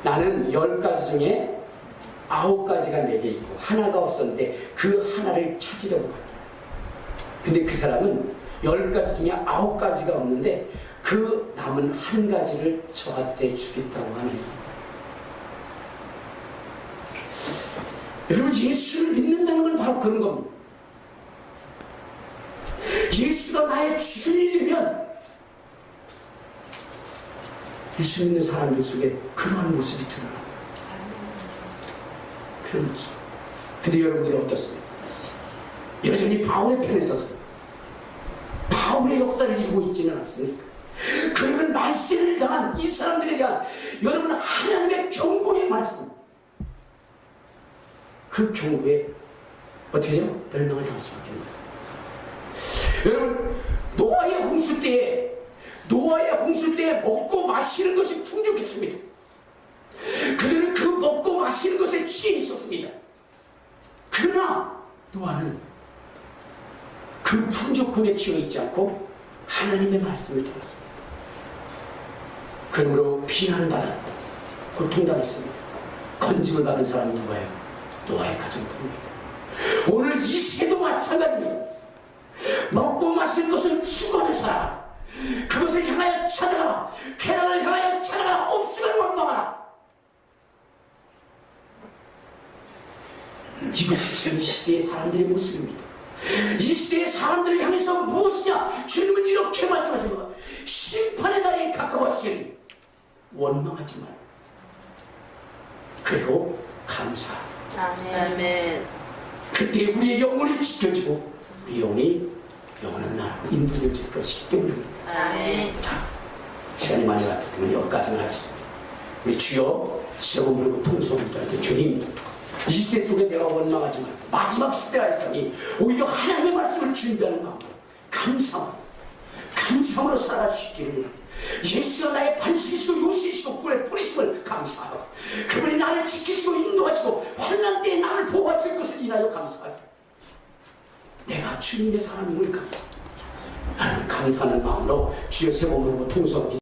나는 10가지 중에 9가지가 내게 있고 하나가 없었는데 그 하나를 찾으려고 갔다. 근데 그 사람은 10가지 중에 9가지가 없는데 그 남은 한 가지를 저한테 주겠다고 하네요. 여러분, 예수를 믿는다는 건 바로 그런 겁니다. 예수가 나의 주인이 되면 예수 믿는 사람들 속에 그러한 모습이 드러납니다. 그런 모습. 근데 여러분들은 어떻습니까? 여전히 바울의 편에 서서 바울의 역사를 이루고 있지는 않습니까? 그러면 말세를 당한 이 사람들에 대한 여러분 하나님의 경고의 말씀, 그 경고에 어떻게 돼요? 멸망을 당할 수밖에 없습니다. 여러분, 노아의 홍수 때에 먹고 마시는 것이 풍족했습니다. 그들은 그 먹고 마시는 것에 취해 있었습니다. 그러나 노아는 그 풍족함에 취해 있지 않고 하나님의 말씀을 들었습니다. 그러므로 피난을 받았고 고통당했습니다. 건짐을 받은 사람이 누구예요? 노아의 가정뿐입니다. 오늘 이 시대도 마찬가지입니다. 먹고 마실 것을 추구하는 사람, 그것을 향하여 찾아가라. 쾌락을 향하여 찾아가라. 없으면 원망하라. 이것이 지금 이 시대의 사람들의 모습입니다. 이 시대의 사람들을 향해서 무엇이냐? 주님은 이렇게 말씀하십니다. 심판의 날에 가까웠으니 원망하지 말. 그리고 감사. 아멘. 그때 우리의 영혼이 지켜지고 우리 영혼이 영원한 나라로 인도될 것이기 때문입니다. 아멘. 시간이 많이 갔기 때문에 여기까지만 하겠습니다. 우리 주여 시험을 물고 통성을 할 때 주님, 이 시대 속에 내가 원망하지만 마지막 시대가 있으니 오히려 하나님의 말씀을 준비하는 가운데 감사함으로 살아갈 수 있기를, 예수가 나의 반석이시고 요새이시고 꿀의 뿌리심을 감사하고 그분이 나를 지키시고 인도하시고 환난 때에 나를 보호하실 것을 인하여 감사하고 내가 주님의 사람임을 감사합니다. 나는 감사하는 마음으로 주여 새 몸으로 통성하기